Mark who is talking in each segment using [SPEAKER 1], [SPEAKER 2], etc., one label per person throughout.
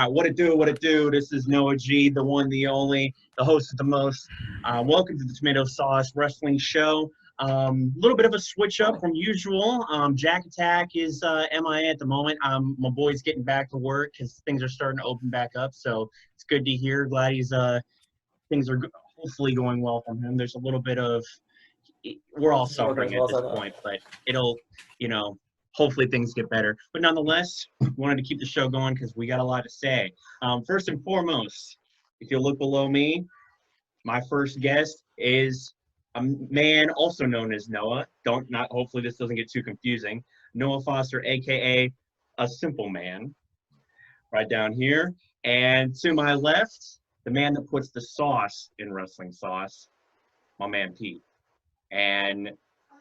[SPEAKER 1] right, what it do, what it do. This is Noah G, the one, the only, the host of the most. Welcome to the Tomato Sauce Wrestling Show. A little bit of a switch up from usual. Jack Attack is MIA at the moment. My boy's getting back to work because things are starting to open back up. So it's good to hear. Glad he's things are hopefully going well from him. There's a little bit of we're all suffering at this point, but it'll, hopefully things get better. But nonetheless, wanted to keep the show going because we got a lot to say. First and foremost, if you look below me, my first guest is a man also known as Noah. Hopefully this doesn't get too confusing. Noah Foster, aka a simple man, right down here. And to my left, the man that puts the sauce in wrestling sauce, my man Pete. And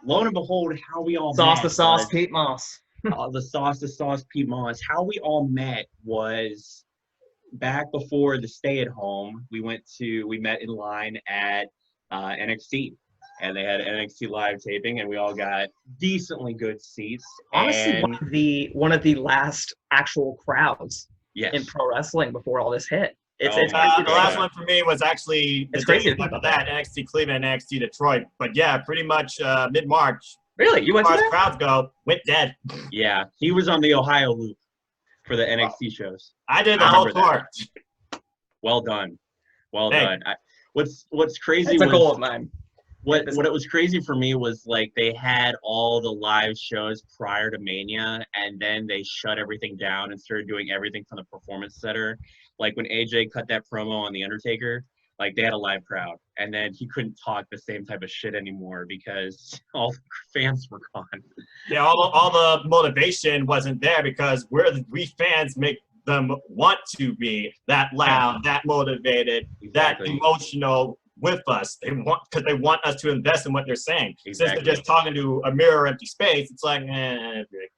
[SPEAKER 1] lo and behold, how we all
[SPEAKER 2] sauce
[SPEAKER 1] met
[SPEAKER 2] the sauce
[SPEAKER 1] was,
[SPEAKER 2] Pete Moss.
[SPEAKER 1] the sauce Pete Moss. How we all met was back before the stay at home. We met in line at NXT, and they had NXT live taping, and we all got decently good seats.
[SPEAKER 2] Honestly,
[SPEAKER 1] and
[SPEAKER 2] one of the last actual crowds
[SPEAKER 1] yes,
[SPEAKER 2] in pro wrestling before all this hit.
[SPEAKER 3] The last one for me was actually the
[SPEAKER 2] crazy
[SPEAKER 3] days after that, NXT Cleveland and NXT Detroit. But yeah, pretty much mid-March.
[SPEAKER 2] Really? You went to
[SPEAKER 3] as far
[SPEAKER 2] that?
[SPEAKER 3] as crowds go, went dead.
[SPEAKER 1] Yeah, he was on the Ohio loop for the NXT shows.
[SPEAKER 3] I did the whole tour.
[SPEAKER 1] Well done. Well
[SPEAKER 3] Hey.
[SPEAKER 1] done. What's crazy
[SPEAKER 2] It's a
[SPEAKER 1] was
[SPEAKER 2] goal of mine.
[SPEAKER 1] what it was crazy for me was like they had all the live shows prior to Mania, and then they shut everything down and started doing everything from the Performance Center. Like when AJ cut that promo on The Undertaker, like they had a live crowd, and then he couldn't talk the same type of shit anymore because all the fans were gone.
[SPEAKER 3] Yeah, all the motivation wasn't there because we fans make them want to be that loud, that motivated,
[SPEAKER 1] Exactly.
[SPEAKER 3] that emotional with us. They want us to invest in what they're saying.
[SPEAKER 1] Exactly.
[SPEAKER 3] Since they're just talking to a mirror empty space, it's like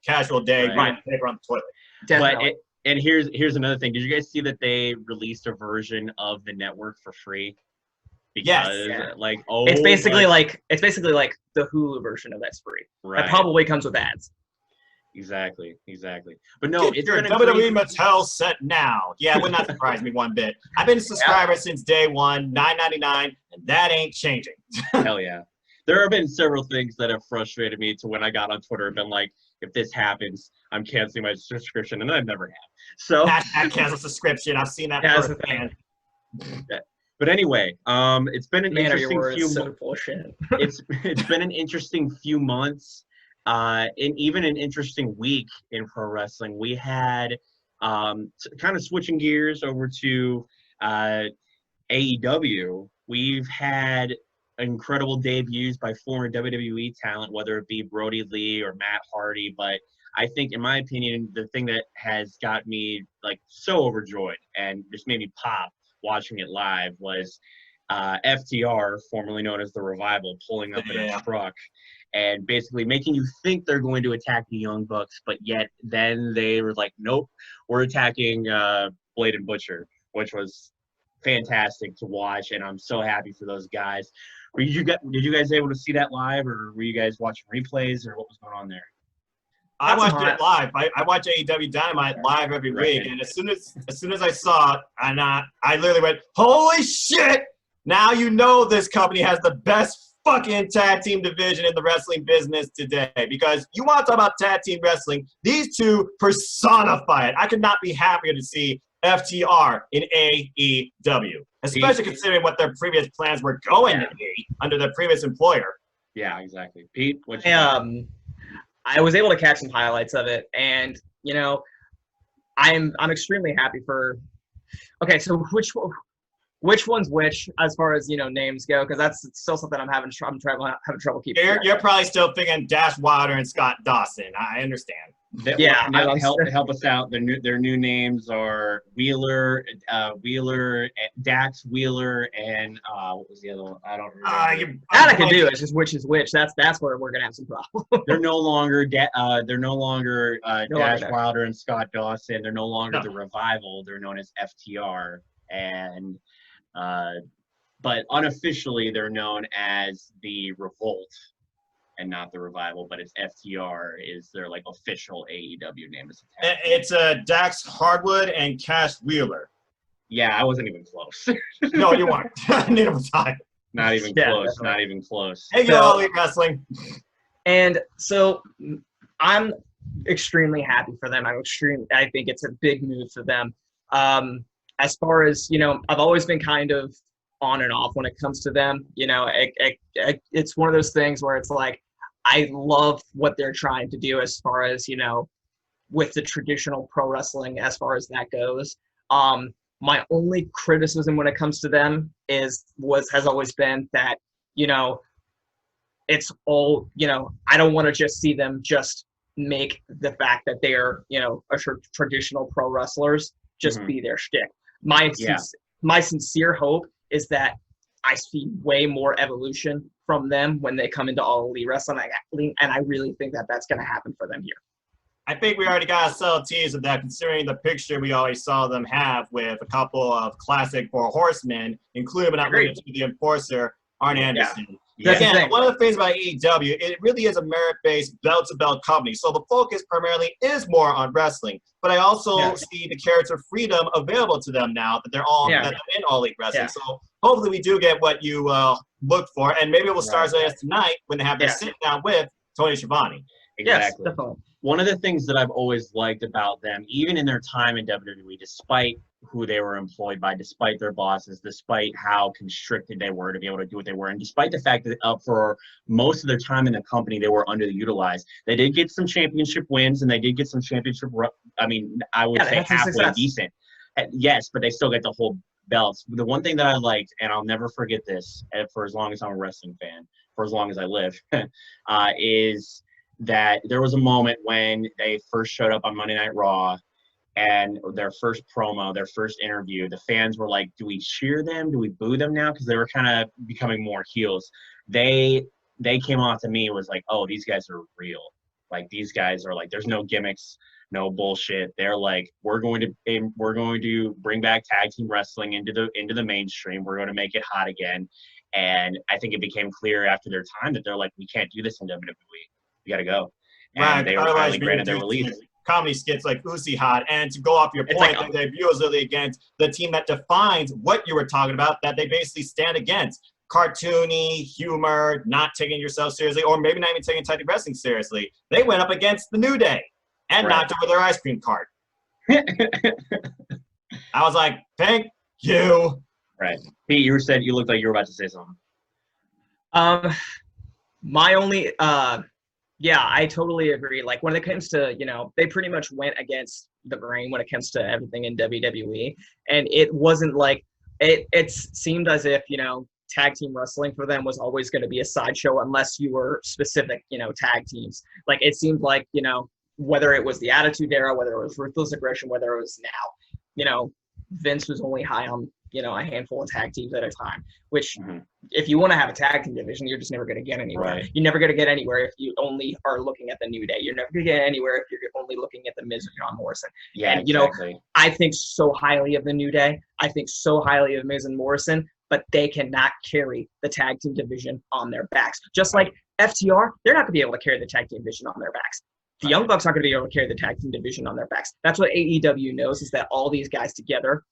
[SPEAKER 3] casual day,
[SPEAKER 1] Right.
[SPEAKER 3] paper on the toilet.
[SPEAKER 2] Definitely.
[SPEAKER 1] And here's another thing. Did you guys see that they released a version of the network for free? Because
[SPEAKER 2] It's basically like the Hulu version of that's free.
[SPEAKER 1] Right.
[SPEAKER 2] That probably comes with ads.
[SPEAKER 1] Exactly. But no,
[SPEAKER 3] Get your WWE Mattel set now. Yeah, it would not surprise me one bit. I've been a subscriber since day one, $9.99, and that ain't changing.
[SPEAKER 1] Hell yeah. There have been several things that have frustrated me to when I got on Twitter and been like, if this happens, I'm canceling my subscription, and I never have. So
[SPEAKER 3] Hashtag cancel subscription. I've seen that firsthand.
[SPEAKER 1] But anyway, it's been an interesting few
[SPEAKER 2] so bullshit.
[SPEAKER 1] it's been an interesting few months, and even an interesting week in pro wrestling. We had kind of switching gears over to AEW. We've had incredible debuts by former WWE talent, whether it be Brody Lee or Matt Hardy. But I think, in my opinion, the thing that has got me like so overjoyed and just made me pop watching it live was FTR, formerly known as the Revival, pulling up in a truck and basically making you think they're going to attack the Young Bucks, but yet then they were like, nope, we're attacking Blade and Butcher, which was fantastic to watch, and I'm so happy for those guys. Did you guys able to see that live, or were you guys watching replays, or what was going on there?
[SPEAKER 3] I watched it live. I watch AEW Dynamite live every week, and as soon as I saw it, and I literally went, "Holy shit! Now you know this company has the best fucking tag team division in the wrestling business today." Because you want to talk about tag team wrestling, these two personify it. I could not be happier to see FTR in AEW, especially considering what their previous plans were going to be under their previous employer.
[SPEAKER 1] Yeah, exactly. Pete, what
[SPEAKER 2] you I was able to catch some highlights of it, and I'm extremely happy for. Okay, so which one's which as far as names go? Because that's still something I'm having trouble keeping.
[SPEAKER 3] You're probably still thinking Dash Wilder and Scott Dawson. I understand.
[SPEAKER 1] Help us out. Their new names are Wheeler, Dax Wheeler, and what was the other one? I don't remember.
[SPEAKER 2] That I can do. It's just which is which. That's where we're gonna have some problems.
[SPEAKER 1] They're no longer Dash Wilder and Scott Dawson. They're no longer the Revival. They're known as FTR, and but unofficially they're known as the Revolt. not the Revival, but it's FTR is their like official AEW name.
[SPEAKER 3] It's Dax Hardwood and Cash Wheeler.
[SPEAKER 1] Yeah, I wasn't even close.
[SPEAKER 3] No, you weren't. Neither was I.
[SPEAKER 1] Not even close. Definitely. Not even close.
[SPEAKER 3] Hey, you All Elite Wrestling.
[SPEAKER 2] And so I'm extremely happy for them. I think it's a big move for them. As far as, you know, I've always been kind of on and off when it comes to them. You know, it's one of those things where it's like, I love what they're trying to do as far as, you know, with the traditional pro wrestling as far as that goes. My only criticism when it comes to them has always been that, you know, it's all, you know, I don't want to just see them just make the fact that they're, you know, traditional pro wrestlers just be their shtick. My sincere hope is that I see way more evolution from them when they come into All Elite Wrestling, and I really think that that's going to happen for them here.
[SPEAKER 3] I think we already got a subtle tease of that, considering the picture we always saw them have with a couple of classic Four Horsemen, including but not limited to the Enforcer, Arn Anderson.
[SPEAKER 2] Yeah.
[SPEAKER 3] Again, one of the things about AEW, it really is a merit-based, belt-to-belt company. So the focus primarily is more on wrestling. But I also see the character freedom available to them now that they're that they're in All Elite Wrestling. So hopefully we do get what you look for, and maybe it will start as tonight when they have their sit-down with Tony Schiavone.
[SPEAKER 1] Exactly.
[SPEAKER 2] Yes, definitely.
[SPEAKER 1] One of the things that I've always liked about them, even in their time in WWE, despite who they were employed by, despite their bosses, despite how constricted they were to be able to do what they were, and despite the fact that for most of their time in the company, they were underutilized. They did get some championship wins, and they did get some championship, I would say halfway decent. Yes, but they still get the whole belts. The one thing that I liked, and I'll never forget this for as long as I'm a wrestling fan, for as long as I live, is that there was a moment when they first showed up on Monday Night Raw and their first promo, their first interview, the fans were like, do we cheer them? Do we boo them now? Because they were kind of becoming more heels. They came off to me and was like, oh, these guys are real. Like, these guys are like, there's no gimmicks, no bullshit. They're like, we're going to bring back tag team wrestling into the mainstream. We're going to make it hot again. And I think it became clear after their time that they're like, we can't do this in WWE. We got to go. And they were finally granted their release.
[SPEAKER 3] Comedy skits like Uzi Hot, and to go off your point, their debut was really against the team that defines what you were talking about, that they basically stand against. Cartoony, humor, not taking yourself seriously, or maybe not even taking Titan Wrestling seriously. They went up against the New Day and knocked over their ice cream cart. I was like, thank you.
[SPEAKER 1] Right. Pete, you looked like you were about to say something.
[SPEAKER 2] My only I totally agree. Like, when it comes to, you know, they pretty much went against the grain when it comes to everything in WWE. And it wasn't like, it seemed as if, you know, tag team wrestling for them was always going to be a sideshow unless you were specific, you know, tag teams. Like, it seemed like, you know, whether it was the Attitude Era, whether it was Ruthless Aggression, whether it was now, you know, Vince was only high on, you know, a handful of tag teams at a time, which if you want to have a tag team division, you're just never going to get anywhere. Right. You're never going to get anywhere if you only are looking at the New Day. You're never going to get anywhere if you're only looking at the Miz or John Morrison.
[SPEAKER 1] Yeah,
[SPEAKER 2] and, you know, I think so highly of the New Day. I think so highly of Miz and Morrison, but they cannot carry the tag team division on their backs. Just like FTR, they're not going to be able to carry the tag team division on their backs. The Young Bucks aren't going to be able to carry the tag team division on their backs. That's what AEW knows, is that all these guys together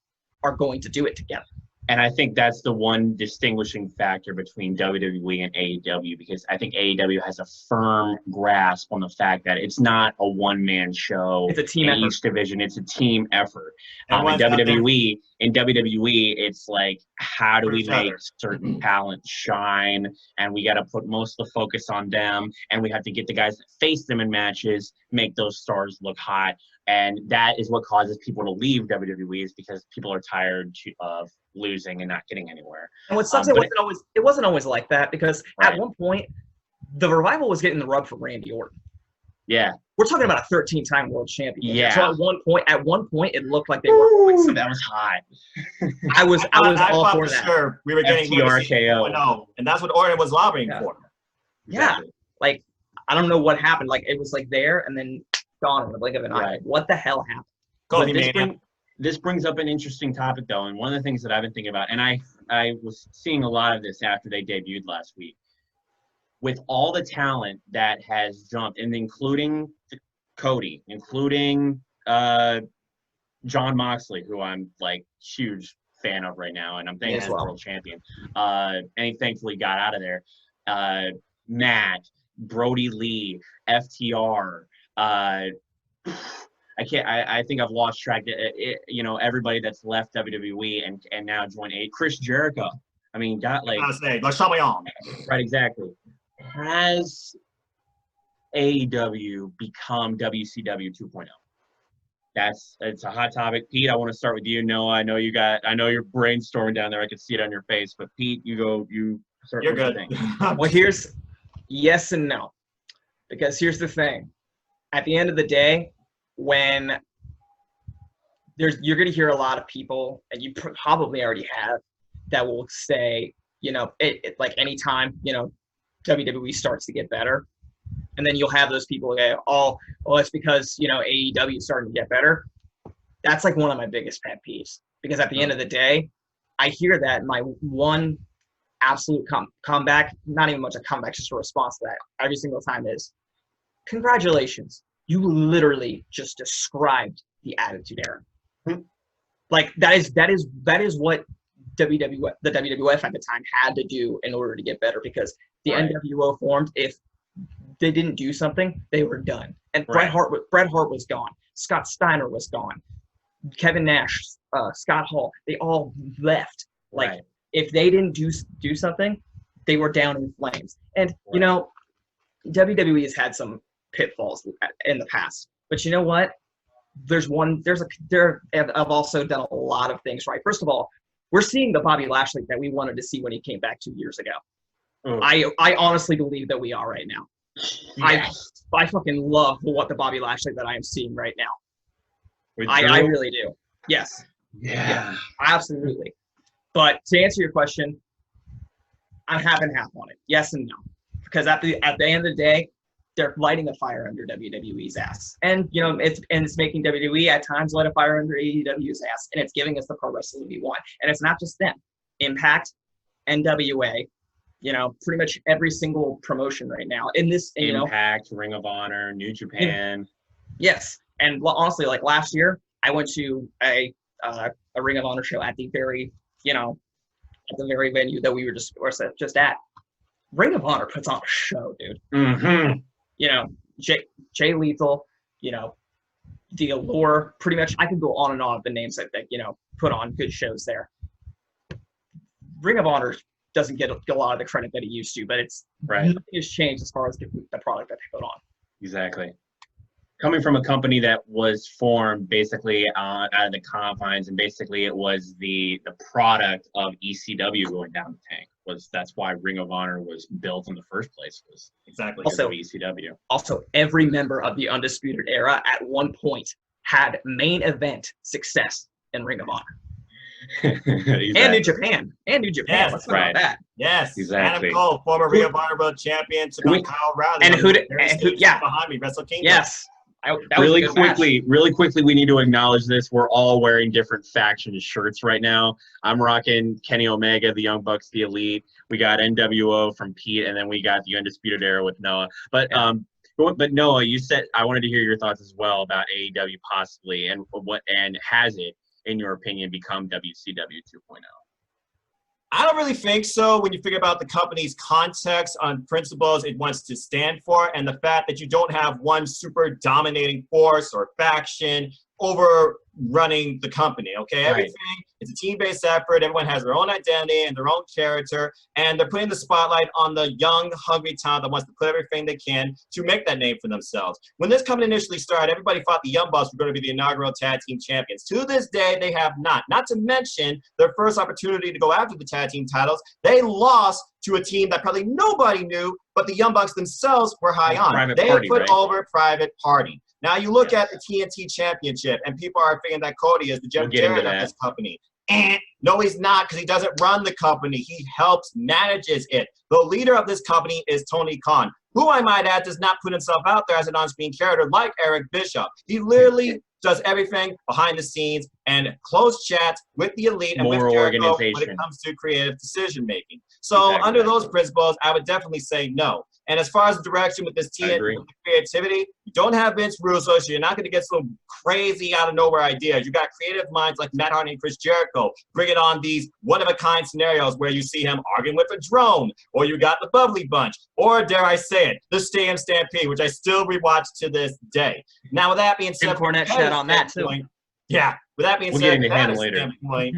[SPEAKER 2] are going to do it together.
[SPEAKER 1] And I think that's the one distinguishing factor between WWE and AEW, because I think AEW has a firm grasp on the fact that it's not a one-man show.
[SPEAKER 2] It's a team effort.
[SPEAKER 1] Each division, it's a team effort. In WWE, it's like, how do we make certain talent shine? And we got to put most of the focus on them. And we have to get the guys that face them in matches, make those stars look hot. And that is what causes people to leave WWE, is because people are tired of losing and not getting anywhere.
[SPEAKER 2] And what sucks, it wasn't always like that, because at one point, the Revival was getting the rub from Randy Orton.
[SPEAKER 1] Yeah.
[SPEAKER 2] We're talking about a 13-time world champion.
[SPEAKER 1] Yeah.
[SPEAKER 2] So at one point, it looked like they were going somewhere.
[SPEAKER 1] That was hot.
[SPEAKER 2] I was all for that.
[SPEAKER 3] Sure, we were getting
[SPEAKER 1] FTRKO.
[SPEAKER 3] And that's what Orton was lobbying for.
[SPEAKER 2] Yeah. Exactly. Like, I don't know what happened. Like, it was like there and then gone in the blink of an eye.
[SPEAKER 1] Right.
[SPEAKER 2] What the hell happened?
[SPEAKER 1] This brings up an interesting topic, though, and one of the things that I've been thinking about, and I was seeing a lot of this after they debuted last week. with all the talent that has jumped, and including Cody, including John Moxley, who I'm like huge fan of right now, and I'm thinking he's world champion. And he thankfully got out of there. Matt, Brody Lee, FTR. I think I've lost track. Everybody that's left WWE and now joined Chris Jericho. I mean, got like.
[SPEAKER 3] I say, let's show me on.
[SPEAKER 1] Right, exactly. Has AEW become WCW 2.0? It's a hot topic. Pete, I want to start with you. Noah, I know you're brainstorming down there. I can see it on your face. But Pete, you start.
[SPEAKER 3] You're good.
[SPEAKER 2] Well, here's yes and no, because here's the thing. At the end of the day, when you're going to hear a lot of people, and you probably already have, that will say, like anytime, WWE starts to get better. And then you'll have those people go, oh, it's because, AEW is starting to get better. That's like one of my biggest pet peeves. Because at the end of the day, I hear that my one absolute comeback, not even much a comeback, just a response to that every single time is, congratulations. You literally just described the Attitude Era.
[SPEAKER 1] Mm-hmm.
[SPEAKER 2] Like that is what the WWF at the time had to do in order to get better, because the NWO formed. If they didn't do something, they were done. And Bret Hart was gone. Scott Steiner was gone. Kevin Nash, Scott Hall, they all left. Like if they didn't do something, they were down in flames. And WWE has had some pitfalls in the past, but you know what? I've also done a lot of things right. First of all, we're seeing the Bobby Lashley that we wanted to see when he came back 2 years ago. Oh. I honestly believe that we are right now. Yes. I fucking love the Bobby Lashley that I am seeing right now. I really do. Yes.
[SPEAKER 1] Yeah.
[SPEAKER 2] Absolutely. But to answer your question, I'm half and half on it. Yes and no. Because at the end of the day, they're lighting a fire under WWE's ass. And it's making WWE at times light a fire under AEW's ass. And it's giving us the pro wrestling we want. And it's not just them. Impact, NWA, pretty much every single promotion right now in this.
[SPEAKER 1] Impact, Ring of Honor, New Japan.
[SPEAKER 2] Yes. And honestly, like last year, I went to a Ring of Honor show at the very, at the very venue that we were just at. Ring of Honor puts on a show, dude.
[SPEAKER 1] Mm-hmm.
[SPEAKER 2] Jay Lethal, the Allure, pretty much I could go on and on with the names that put on good shows there. Ring of Honor doesn't get a lot of the credit that it used to, but nothing has changed as far as the product that they put on.
[SPEAKER 1] Exactly. Coming from a company that was formed basically out of the confines, and basically it was the product of ECW going down the tank. That's why Ring of Honor was built in the first place. Was exactly also ECW.
[SPEAKER 2] Also, every member of the Undisputed Era at one point had main event success in Ring of Honor.
[SPEAKER 1] Exactly.
[SPEAKER 2] And New Japan.
[SPEAKER 3] Yes,
[SPEAKER 2] let's talk about that.
[SPEAKER 3] Yes,
[SPEAKER 1] exactly.
[SPEAKER 3] Adam Cole, former Ring of Honor World Champion, took on Kyle O'Reilly.
[SPEAKER 2] And who
[SPEAKER 3] behind me, Wrestle Kingdom.
[SPEAKER 2] Yes.
[SPEAKER 1] Really quickly, we need to acknowledge this. We're all wearing different faction shirts right now. I'm rocking Kenny Omega, the Young Bucks, the Elite. We got NWO from Pete, and then we got the Undisputed Era with Noah. But Noah, you said I wanted to hear your thoughts as well about AEW possibly, and has it, in your opinion, become WCW 2.0?
[SPEAKER 3] I don't really think so when you figure about the company's context on principles it wants to stand for, and the fact that you don't have one super dominating force or faction overrunning the company, okay? Everything, it's a team-based effort. Everyone has their own identity and their own character, and they're putting the spotlight on the young, hungry talent that wants to put everything they can to make that name for themselves. When this company initially started, everybody thought the Young Bucks were going to be the inaugural tag team champions. To this day, they have not. Not to mention their first opportunity to go after the tag team titles, they lost to a team that probably nobody knew, but the Young Bucks themselves were high on. They put over Private Party. Now you look at the TNT Championship, and people are thinking that Cody is the Jeff Jarrett of this company. And no, he's not, because he doesn't run the company. He helps, manages it. The leader of this company is Tony Khan, who I might add does not put himself out there as an on-screen character like Eric Bischoff. He literally does everything behind the scenes and close chats with the elite and with
[SPEAKER 1] More
[SPEAKER 3] Jericho when
[SPEAKER 1] organization.
[SPEAKER 3] it comes to creative decision making. So
[SPEAKER 1] Exactly.
[SPEAKER 3] under those principles, I would definitely say no. And as far as the direction with this team,
[SPEAKER 1] agree.
[SPEAKER 3] with the creativity, you don't have Vince Russo, so you're not going to get some crazy out of nowhere ideas. You got creative minds like Matt Hardy and Chris Jericho bringing on these one-of-a-kind scenarios where you see him arguing with a drone, or you got the Bubbly Bunch, or dare I say it, the Stadium Stampede, which I still rewatch to this day. Now, with that being said,
[SPEAKER 2] Jim Cornette shed on that too.
[SPEAKER 3] Yeah, with that being
[SPEAKER 1] We'll
[SPEAKER 3] said,
[SPEAKER 1] get into him
[SPEAKER 3] from
[SPEAKER 1] later.
[SPEAKER 3] that standpoint,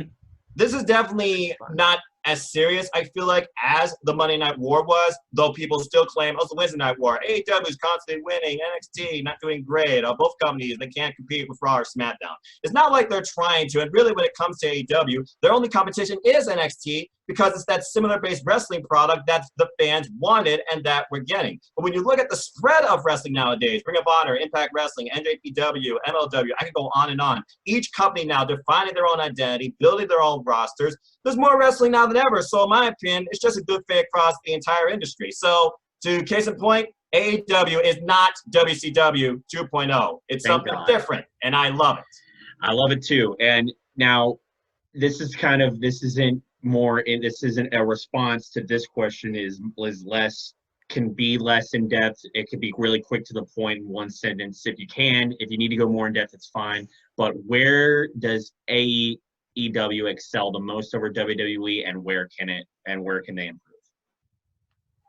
[SPEAKER 3] this is definitely not as serious, I feel like, as the Monday Night War was, though people still claim, oh, it's the Wednesday Night War. AEW is constantly winning. NXT not doing great. Both companies, they can't compete with Raw or SmackDown. It's not like they're trying to, and really when it comes to AEW, their only competition is NXT because it's that similar-based wrestling product that the fans wanted and that we're getting. But when you look at the spread of wrestling nowadays, Ring of Honor, Impact Wrestling, NJPW, MLW, I could go on and on. Each company now defining their own identity, building their own rosters. There's more wrestling now than ever. So in my opinion, it's just a good fit across the entire industry. So to case in point, AEW is not WCW 2.0. It's
[SPEAKER 1] Thank
[SPEAKER 3] something
[SPEAKER 1] God.
[SPEAKER 3] different, and I love it.
[SPEAKER 1] I love it too. And now this isn't a response to this question can be less in depth. It can be really quick to the point in one sentence if you can. If you need to go more in depth, it's fine. But where does AEW excel the most over WWE, and where can they improve?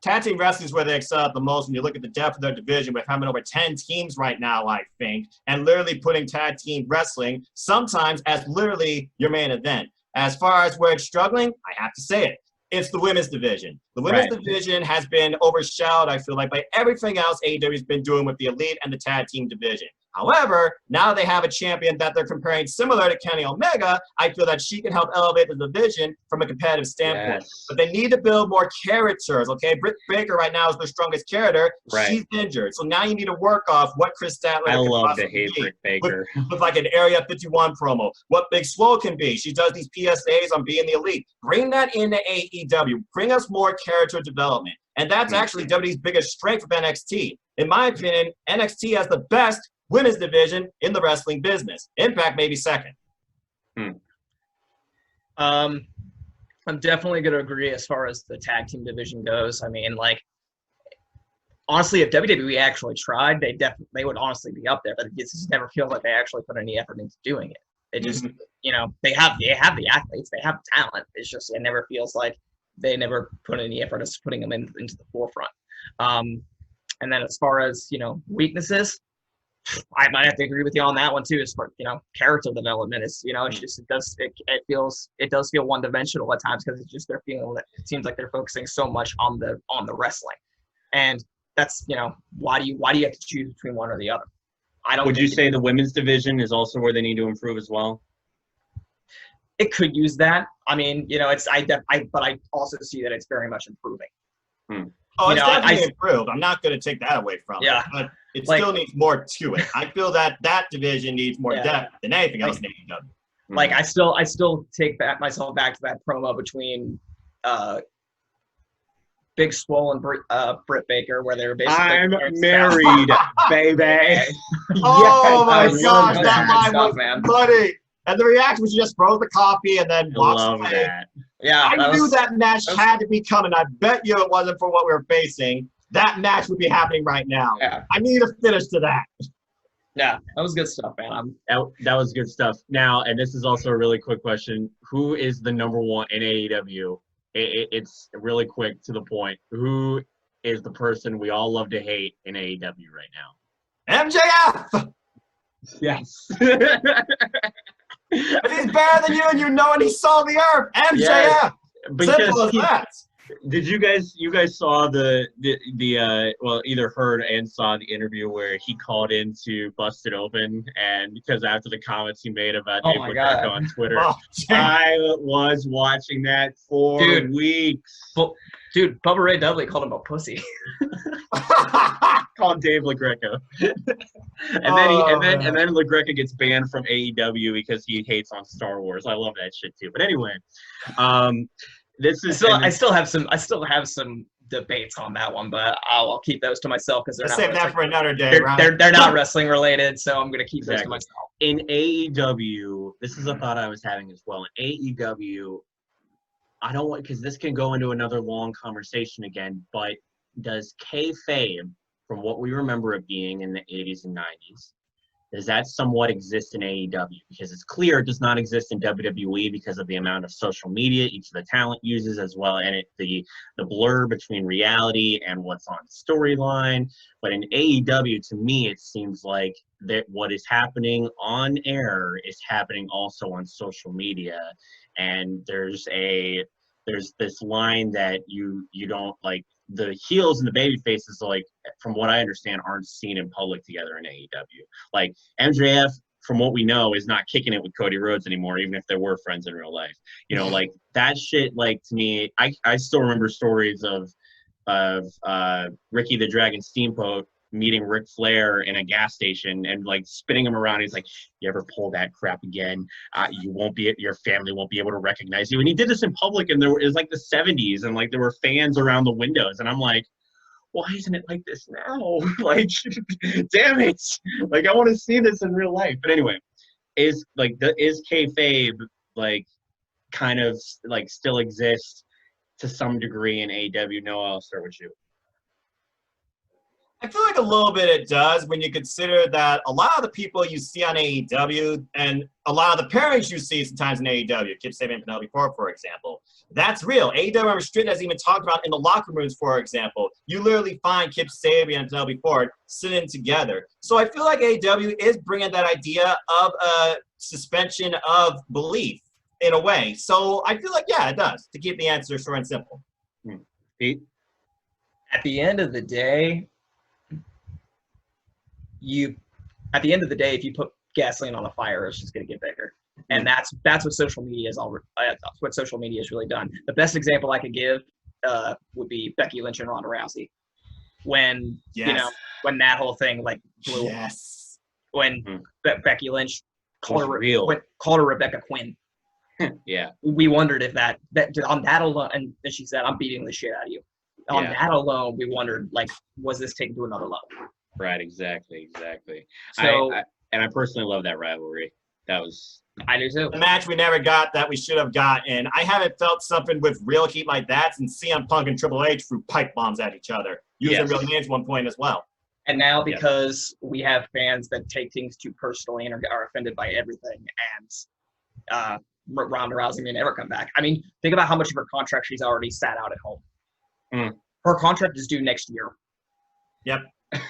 [SPEAKER 3] Tag team wrestling is where they excel at the most when you look at the depth of their division with having over 10 teams right now, I think, and literally putting tag team wrestling sometimes as literally your main event. As far as where it's struggling, I have to say it. It's the women's division. The women's division has been overshadowed, I feel like, by everything else AEW has been doing with the elite and the tag team division. However, now they have a champion that they're comparing similar to Kenny Omega. I feel that she can help elevate the division from a competitive standpoint.
[SPEAKER 1] Yes.
[SPEAKER 3] But they need to build more characters, okay? Britt Baker right now is their strongest character.
[SPEAKER 1] Right.
[SPEAKER 3] She's injured. So now you need to work off what Chris Statler
[SPEAKER 1] I
[SPEAKER 3] can
[SPEAKER 1] love to
[SPEAKER 3] possibly
[SPEAKER 1] hate
[SPEAKER 3] be
[SPEAKER 1] Britt Baker.
[SPEAKER 3] with like an Area 51 promo. What Big Swole can be. She does these PSAs on being the elite. Bring that into AEW. Bring us more character development. And that's actually WWE's biggest strength of NXT. In my opinion, NXT has the best women's division in the wrestling business. Impact maybe second.
[SPEAKER 2] I'm definitely going to agree as far as the tag team division goes. I mean, like, honestly, if WWE actually tried, they would honestly be up there, but it just never feels like they actually put any effort into doing it. It just, they have the athletes, they have talent. It's just, it never feels like they never put any effort into putting them into the forefront. And then as far as, weaknesses, I might have to agree with you on that one too. As far character development is, it's just it does feel one dimensional at times because it's just it seems like they're focusing so much on the wrestling, and that's why do you have to choose between one or the other? I don't.
[SPEAKER 1] Would you say the women's division is also where they need to improve as well?
[SPEAKER 2] It could use that. I mean, but I also see that it's very much improving.
[SPEAKER 3] Oh, it's definitely improved. I'm not going to take that away from it, but it still needs more to it. I feel that division needs more depth than anything else in AEW.
[SPEAKER 2] Like I still take myself back to that promo between Big Swole and Britt Baker, where they were basically
[SPEAKER 1] I'm married, baby.
[SPEAKER 3] Oh my gosh,
[SPEAKER 2] that
[SPEAKER 3] that line was
[SPEAKER 2] man.
[SPEAKER 3] funny. And the reaction was she just froze the coffee and then walks
[SPEAKER 1] Love
[SPEAKER 3] away.
[SPEAKER 1] that.
[SPEAKER 2] Yeah,
[SPEAKER 3] I knew that match had to be coming. I bet you it wasn't for what we were facing. That match would be happening right now.
[SPEAKER 2] Yeah.
[SPEAKER 3] I need a finish to that.
[SPEAKER 2] Yeah, that was good stuff, man.
[SPEAKER 1] That was good stuff. Now, and this is also a really quick question: who is the number one in AEW? It's really quick to the point. Who is the person we all love to hate in AEW right now?
[SPEAKER 3] MJF!
[SPEAKER 1] Yes.
[SPEAKER 3] If he's better than you and you know and he saw the earth, MJF!
[SPEAKER 1] Yes,
[SPEAKER 3] Simple as that.
[SPEAKER 1] Did you guys saw either heard and saw the interview where he called in to Bust It Open, and because after the comments he made about Dave Greco on Twitter, I was watching that for weeks.
[SPEAKER 2] Dude, Bubba Ray Dudley called him a pussy.
[SPEAKER 1] Called Dave LaGreca. and then LaGreca gets banned from AEW because he hates on Star Wars. I love that shit too. But anyway, this is
[SPEAKER 2] I still have some debates on that one, but I'll keep those to myself because they're
[SPEAKER 3] Let's
[SPEAKER 2] not
[SPEAKER 3] save that
[SPEAKER 2] wrestling.
[SPEAKER 3] for another day, Ryan.
[SPEAKER 2] They're not wrestling related, so I'm gonna keep those to
[SPEAKER 1] Exactly.
[SPEAKER 2] myself.
[SPEAKER 1] In AEW, this is a thought I was having as well. In AEW, I don't want, because this can go into another long conversation again, but does kayfabe, from what we remember it being in the 80s and 90s, does that somewhat exist in AEW? Because it's clear it does not exist in WWE because of the amount of social media each of the talent uses, as well, and the blur between reality and what's on storyline. But in AEW, to me, it seems like that what is happening on air is happening also on social media, and there's this line that you don't like. The heels and the baby faces, like, from what I understand, aren't seen in public together in AEW. Like, MJF, from what we know, is not kicking it with Cody Rhodes anymore, even if they were friends in real life. You know, like, that shit, like, to me, I still remember stories of Ricky the Dragon Steamboat meeting Ric Flair in a gas station and, like, spinning him around. He's like, you ever pull that crap again, your family won't be able to recognize you. And he did this in public, and it was like the 70s, and, like, there were fans around the windows, and I'm like, why isn't it like this now? Like, damn it. Like, I want to see this in real life. But anyway, is kayfabe, like, kind of, like, still exists to some degree in AEW? Noah, I'll start with you.
[SPEAKER 3] I feel like a little bit it does when you consider that a lot of the people you see on AEW and a lot of the pairings you see sometimes in AEW, Kip Sabian and Penelope Ford, for example, that's real. AEW Unrestricted has even talked about in the locker rooms, for example. You literally find Kip Sabian and Penelope Ford sitting together. So I feel like AEW is bringing that idea of a suspension of belief in a way. So I feel like, yeah, it does, to keep the answer short and simple.
[SPEAKER 1] Pete?
[SPEAKER 2] At the end of the day, if you put gasoline on a fire, it's just going to get bigger, and that's what social media is what social media has really done. The best example I could give would be Becky Lynch and Ronda Rousey, when when that whole thing, like, blew up. When Becky Lynch called her Rebecca Quinn.
[SPEAKER 1] Yeah,
[SPEAKER 2] we wondered if that on that alone, and she said, "I'm beating the shit out of you." On that alone, we wondered, like, was this taken to another level?
[SPEAKER 1] Right, exactly.
[SPEAKER 2] So,
[SPEAKER 1] I personally love that rivalry.
[SPEAKER 2] I do too.
[SPEAKER 3] The match we never got that we should have gotten. I haven't felt something with real heat like that since CM Punk and Triple H threw pipe bombs at each other, using real names at one point as well.
[SPEAKER 2] And now, because we have fans that take things too personally and are offended by everything, and Ronda Rousey may never come back. I mean, think about how much of her contract she's already sat out at home. Her contract is due next year.
[SPEAKER 3] Yep.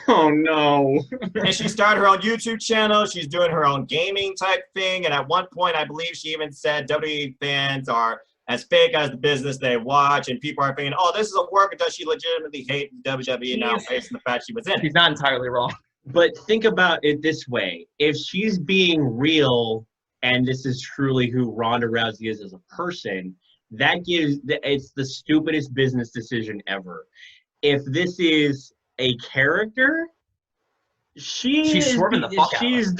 [SPEAKER 1] Oh, no.
[SPEAKER 3] And she started her own YouTube channel. She's doing her own gaming type thing. And at one point, I believe she even said WWE fans are as fake as the business they watch. And people are thinking, oh, this is a work, or does she legitimately hate WWE now based on the fact she was in it?
[SPEAKER 2] She's not entirely wrong.
[SPEAKER 1] But think about it this way. If she's being real, and this is truly who Ronda Rousey is as a person, it's the stupidest business decision ever. If this is a character, she's swerving the fuck out. She is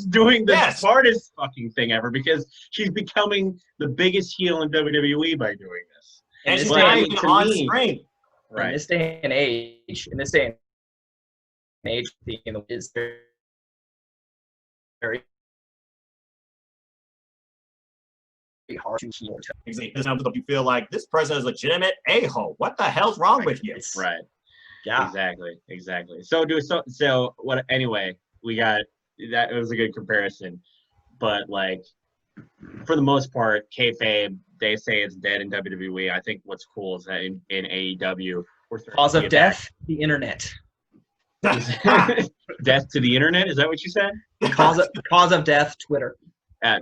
[SPEAKER 1] doing the smartest fucking thing ever, because she's becoming the biggest heel in WWE by doing this.
[SPEAKER 3] And she's not even on screen.
[SPEAKER 2] Right. In this day and age, is very hard to hear.
[SPEAKER 3] You feel like this person is legitimate a-hole. What the hell's wrong with you?
[SPEAKER 1] Right.
[SPEAKER 2] Yeah.
[SPEAKER 1] Exactly. So what? Anyway, we got that. It was a good comparison, but, like, for the most part, kayfabe, they say it's dead in WWE. I think what's cool is that in AEW,
[SPEAKER 2] cause of death, the internet.
[SPEAKER 1] Death to the internet? Is that what you said?
[SPEAKER 2] Cause of death, Twitter.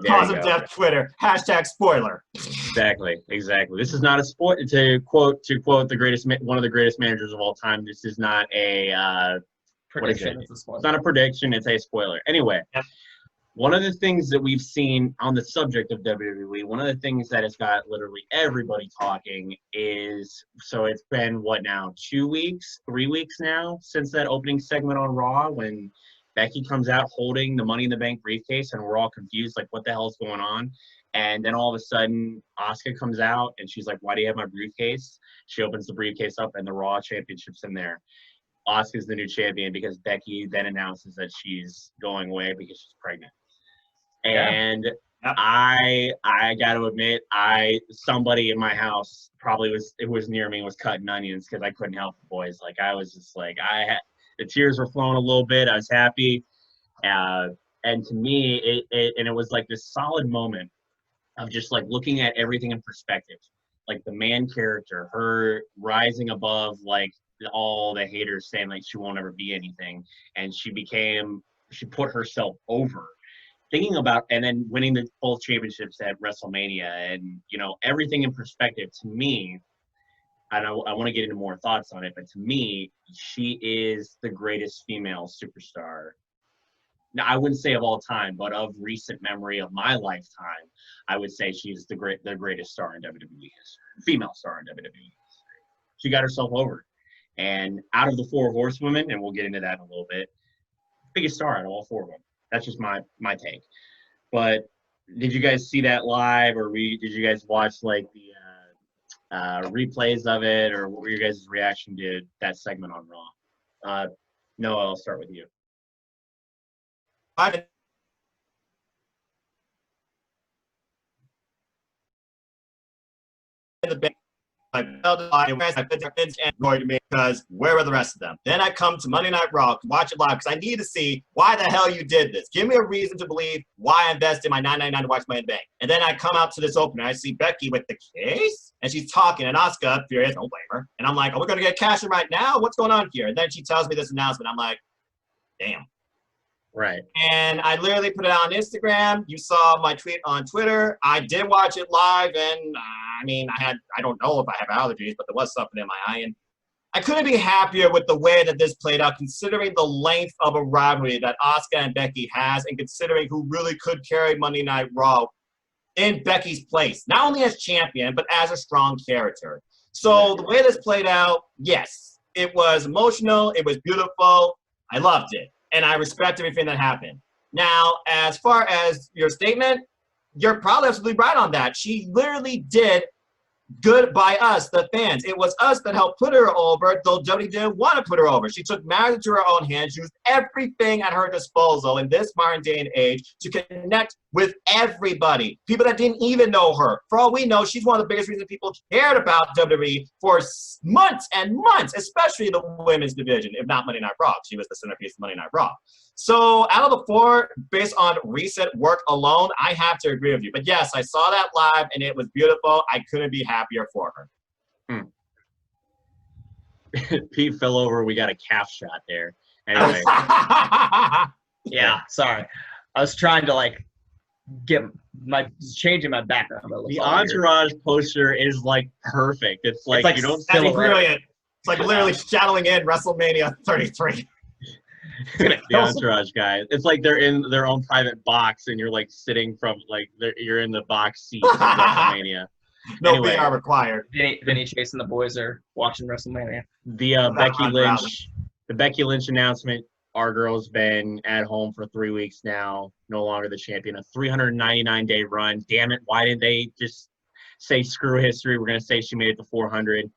[SPEAKER 3] Cause of death, Twitter. # spoiler.
[SPEAKER 1] Exactly. This is not a sport. To quote one of the greatest managers of all time. This is not a
[SPEAKER 2] prediction.
[SPEAKER 1] It's not a prediction. It's a spoiler. Anyway, one of the things that we've seen on the subject of WWE, one of the things that has got literally everybody talking is, so it's been 2 weeks, 3 weeks now since that opening segment on Raw when Becky comes out holding the Money in the Bank briefcase, and we're all confused, like, what the hell is going on? And then all of a sudden, Asuka comes out and she's like, "Why do you have my briefcase?" She opens the briefcase up and the Raw Championship's in there. Asuka's the new champion because Becky then announces that she's going away because she's pregnant. And I got to admit, somebody in my house probably was near me was cutting onions because I couldn't help the boys. Like I was just like the tears were flowing a little bit. I was happy, and to me, it was like this solid moment of just like looking at everything in perspective, like the man character, her rising above like all the haters saying like she won't ever be anything, and she put herself over. Thinking about and then winning both championships at WrestleMania, and everything in perspective to me, and I want to get into more thoughts on it, but to me, she is the greatest female superstar. Now, I wouldn't say of all time, but of recent memory of my lifetime, I would say she's the greatest star in WWE history, female star in WWE history. She got herself over, and out of the 4 horsewomen, and we'll get into that in a little bit, biggest star out of all 4 of them. That's just my take. But did you guys see that live, or did you guys watch like the replays of it, or what were your guys' reaction to that segment on Raw? Noah, I'll start with you.
[SPEAKER 3] I annoyed me because where were the rest of them? Then I come to Monday Night Raw to watch it live because I need to see why the hell you did this. Give me a reason to believe why I invested my $9.99 to watch Money in the Bank. And then I come out to this opener, I see Becky with the case, and she's talking, and Asuka, furious, don't blame her. And I'm like, are we going to get cash in right now? What's going on here? And then she tells me this announcement. I'm like, damn.
[SPEAKER 1] Right.
[SPEAKER 3] And I literally put it on Instagram. You saw my tweet on Twitter. I did watch it live, and I don't know if I have allergies, but there was something in my eye. And I couldn't be happier with the way that this played out, considering the length of a rivalry that Asuka and Becky has, and considering who really could carry Monday Night Raw in Becky's place, not only as champion, but as a strong character. So the way this played out, yes, it was emotional. It was beautiful. I loved it. And I respect everything that happened. Now, as far as your statement, you're probably absolutely right on that. She literally did good by us, the fans. It was us that helped put her over, though WWE didn't want to put her over. She took matters into her own hands, used everything at her disposal in this modern day and age to connect with everybody. People that didn't even know her. For all we know, she's one of the biggest reasons people cared about WWE for months and months, especially the women's division, if not Monday Night Raw. She was the centerpiece of Monday Night Raw. So out of the 4, based on recent work alone, I have to agree with you. But yes, I saw that live, and it was beautiful. I couldn't be happier for her.
[SPEAKER 1] Pete fell over. We got a calf shot there. Anyway.
[SPEAKER 2] Yeah, sorry. I was trying to changing my background.
[SPEAKER 1] The Entourage poster is like perfect. It's like you don't
[SPEAKER 3] see it. Brilliant. It's like literally shadowing in WrestleMania 33.
[SPEAKER 1] The Entourage guys. It's like they're in their own private box, and you're like sitting from you're in the box seat of WrestleMania.
[SPEAKER 3] No VR required.
[SPEAKER 2] Vinny Chase and the boys are watching WrestleMania.
[SPEAKER 1] The Becky Lynch announcement. Our girl's been at home for 3 weeks now, no longer the champion. A 399-day run. Damn it! Why didn't they just say screw history? We're gonna say she made it to 400.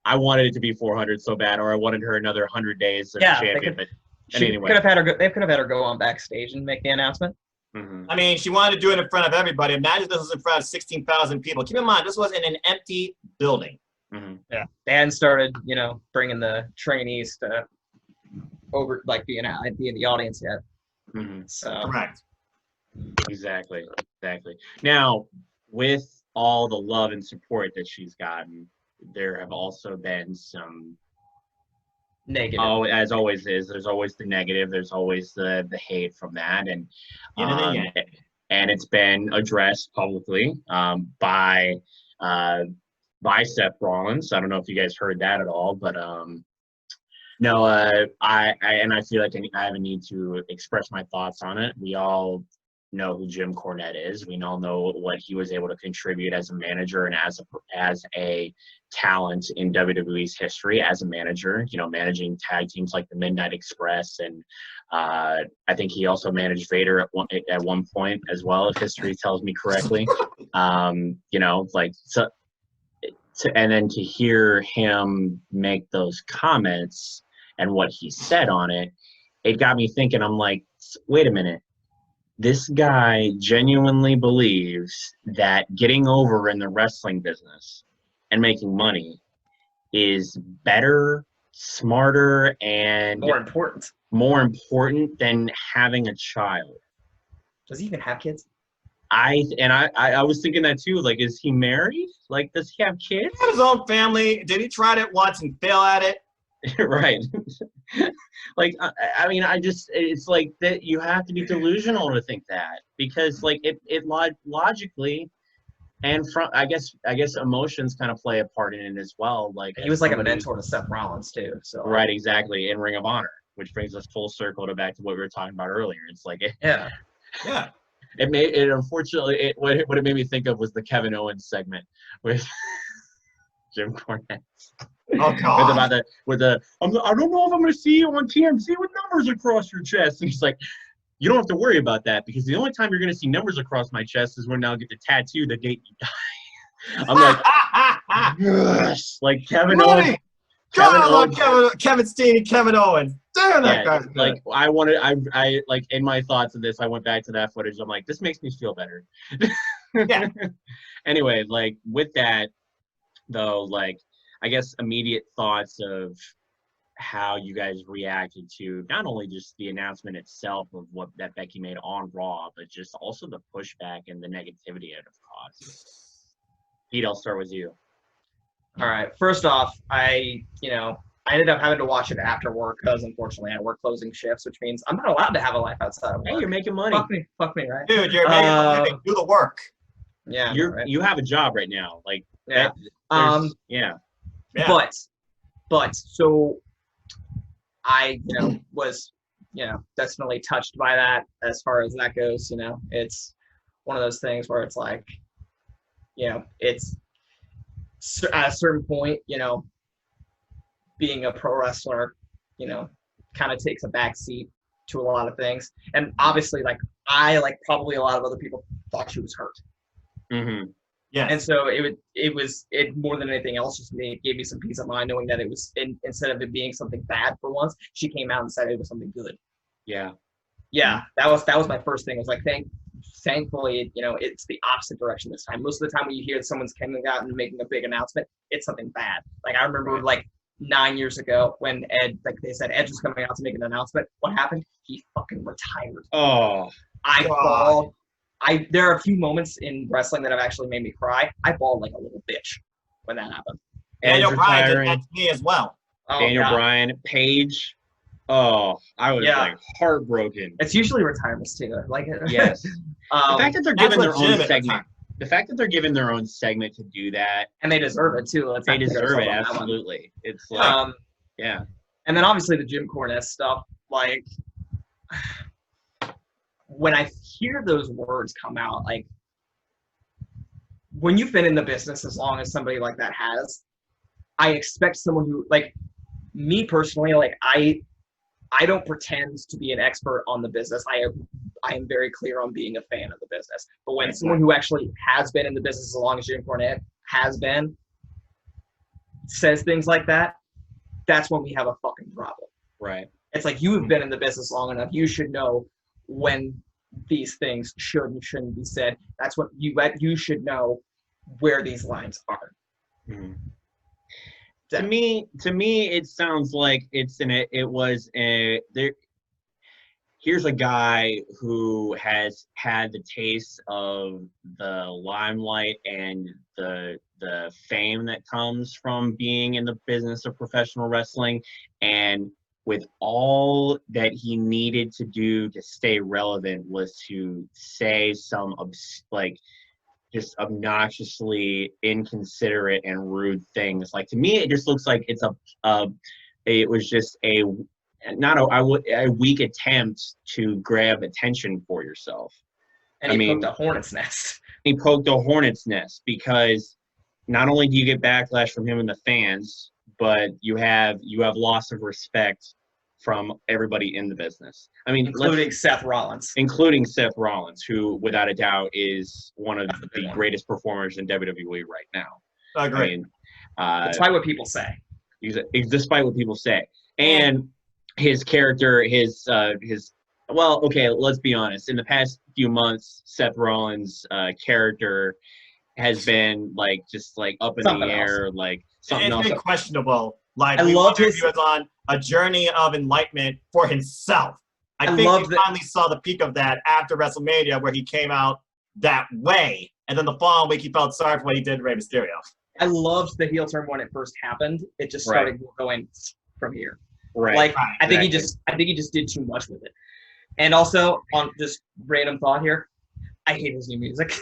[SPEAKER 1] I wanted it to be 400 so bad, or I wanted her another 100 days as champion. Anyway,
[SPEAKER 2] they could have had her go on backstage and make the announcement.
[SPEAKER 1] Mm-hmm.
[SPEAKER 3] I mean, she wanted to do it in front of everybody. Imagine this was in front of 16,000 people. Keep in mind, this was in an empty building.
[SPEAKER 1] Mm-hmm.
[SPEAKER 2] Yeah, they hadn't started, bringing the trainees to be in the audience yet.
[SPEAKER 1] Mm-hmm.
[SPEAKER 2] So
[SPEAKER 3] correct.
[SPEAKER 1] Exactly. Now, with all the love and support that she's gotten, there have also been some
[SPEAKER 2] negative.
[SPEAKER 1] Oh, as always is. There's always the negative. There's always the hate from that, and it's been addressed publicly by Seth Rollins. I don't know if you guys heard that at all, but no, I feel like I have a need to express my thoughts on it. We all know who Jim Cornette is. We all know what he was able to contribute as a manager and as a talent in WWE's history as a manager, you know, managing tag teams like the Midnight Express. And I think he also managed Vader at one point as well, if history tells me correctly. You know, like, so, and then to hear him make those comments and what he said on it, it got me thinking. I'm like, wait a minute. This guy genuinely believes that getting over in the wrestling business and making money is better, smarter, and
[SPEAKER 2] More important
[SPEAKER 1] than having a child.
[SPEAKER 2] Does he even have kids?
[SPEAKER 1] I was thinking that too. Like, is he married? Like, does he have kids?
[SPEAKER 3] He had his own family. Did he try it once and fail at it?
[SPEAKER 1] Right. Like, I mean, it's like that you have to be delusional to think that, because like it logically, and from I guess emotions kind of play a part in it as well. Like,
[SPEAKER 2] he was like a mentor to Seth Rollins too. So
[SPEAKER 1] right, exactly, in Ring of Honor, which brings us full circle back to what we were talking about earlier. It's like
[SPEAKER 2] yeah.
[SPEAKER 1] It unfortunately what it made me think of was the Kevin Owens segment with Jim Cornette.
[SPEAKER 3] Oh God!
[SPEAKER 1] I don't know if I'm going to see you on TMZ with numbers across your chest. And he's like, you don't have to worry about that, because the only time you're going to see numbers across my chest is when I'll get the tattoo the date you die. I'm like, yes, like Kevin Owens.
[SPEAKER 3] God, I love Kevin Steen and Kevin Owens. Damn, that guy's good.
[SPEAKER 1] Like, I like, in my thoughts of this, I went back to that footage. I'm like, this makes me feel better.
[SPEAKER 3] Yeah.
[SPEAKER 1] Anyway, like, with that though, like, I guess immediate thoughts of how you guys reacted to not only just the announcement itself of what that Becky made on Raw, but just also the pushback and the negativity it caused. Pete, I'll start with you.
[SPEAKER 2] All right. First off, I ended up having to watch it after work because unfortunately I work closing shifts, which means I'm not allowed to have a life outside of work.
[SPEAKER 1] Hey, you're making money.
[SPEAKER 2] Fuck me, right?
[SPEAKER 3] Dude, you're making money. Do the work.
[SPEAKER 2] Yeah.
[SPEAKER 1] You have a job right now. Like,
[SPEAKER 2] yeah.
[SPEAKER 1] Yeah.
[SPEAKER 2] But so I, was, definitely touched by that as far as that goes. It's one of those things where it's like, it's at a certain point, being a pro wrestler, kind of takes a back seat to a lot of things. And obviously, like, I, like probably a lot of other people, thought she was hurt.
[SPEAKER 1] Mm-hmm.
[SPEAKER 3] Yeah.
[SPEAKER 2] And so it was more than anything else, just gave me some peace of mind knowing that it was, instead of it being something bad for once, she came out and said it was something good.
[SPEAKER 1] Yeah.
[SPEAKER 2] Yeah. That was my first thing. I was like, thankfully, it's the opposite direction this time. Most of the time when you hear someone's coming out and making a big announcement, it's something bad. Like, I remember like 9 years ago when they said Edge was coming out to make an announcement. What happened? He fucking retired.
[SPEAKER 1] Oh.
[SPEAKER 2] There are a few moments in wrestling that have actually made me cry. I bawled like a little bitch when that happened.
[SPEAKER 3] Daniel Bryan did that to me as well.
[SPEAKER 1] Oh, Daniel Bryan, Paige. Oh, I was like heartbroken.
[SPEAKER 2] It's usually retirements too. Like,
[SPEAKER 1] yes. The fact that they're giving their own segment. The fact that they're giving their own segment to do that,
[SPEAKER 2] and they deserve it too.
[SPEAKER 1] They deserve it, absolutely. It's like, yeah.
[SPEAKER 2] And then obviously the Jim Cornette stuff, like. When I hear those words come out, like, when you've been in the business as long as somebody like that has, I expect someone who, like, me personally, like, I don't pretend to be an expert on the business. I am very clear on being a fan of the business. But when someone who actually has been in the business as long as Jim Cornette has been says things like that, that's when we have a fucking problem.
[SPEAKER 1] Right.
[SPEAKER 2] It's like, you have been in the business long enough. You should know when these things should and shouldn't be said. That's what you should know where these lines are.
[SPEAKER 1] Mm-hmm. To me, it sounds like here's a guy who has had the taste of the limelight and the fame that comes from being in the business of professional wrestling, and with all that he needed to do to stay relevant was to say some just obnoxiously inconsiderate and rude things. Like, to me, it just looks like it was just a weak attempt to grab attention for yourself.
[SPEAKER 2] And he poked a hornet's nest.
[SPEAKER 1] He poked a hornet's nest because not only do you get backlash from him and the fans, but you have loss of respect from everybody in the business. I mean,
[SPEAKER 2] including Seth Rollins.
[SPEAKER 1] Including Seth Rollins, who without a doubt is one of the greatest performers in WWE right now.
[SPEAKER 3] Agreed.
[SPEAKER 1] I mean,
[SPEAKER 2] despite what people say.
[SPEAKER 1] Despite what people say. And his character, well, okay, let's be honest. In the past few months, Seth Rollins' character has been just up in the air, something else.
[SPEAKER 3] It's been questionable. Like,
[SPEAKER 2] I love
[SPEAKER 3] he was on a journey of enlightenment for himself. I think we finally saw the peak of that after WrestleMania, where he came out that way, and then the following week he felt sorry for what he did to Rey Mysterio.
[SPEAKER 2] I loved the heel turn when it first happened. It just started going from here.
[SPEAKER 1] Right.
[SPEAKER 2] I think he just did too much with it. And also, on just random thought here, I hate his new music.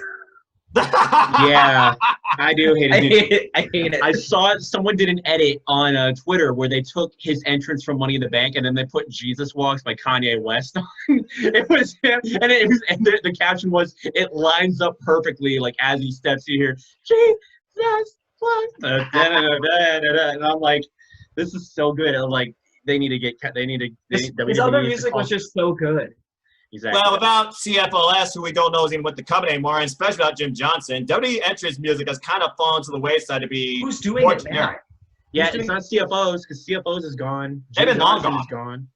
[SPEAKER 1] Yeah, I do hate it.
[SPEAKER 2] I hate it.
[SPEAKER 1] I saw someone did an edit on Twitter where they took his entrance from Money in the Bank and then they put "Jesus Walks" by Kanye West on. It was him, and the caption was, "It lines up perfectly, as he steps in here." Jesus walks. And I'm like, this is so good. I'm like, they need to.
[SPEAKER 2] His other music was just so good.
[SPEAKER 1] Exactly.
[SPEAKER 3] Well, without CFLS, who we don't know is even with the company anymore, and especially without Jim Johnson, WWE entrance music has kind of fallen to the wayside to be.
[SPEAKER 2] Who's doing it now?
[SPEAKER 1] Yeah, it's not CFOs, because CFOs is gone.
[SPEAKER 3] They've been long
[SPEAKER 1] gone. Gone.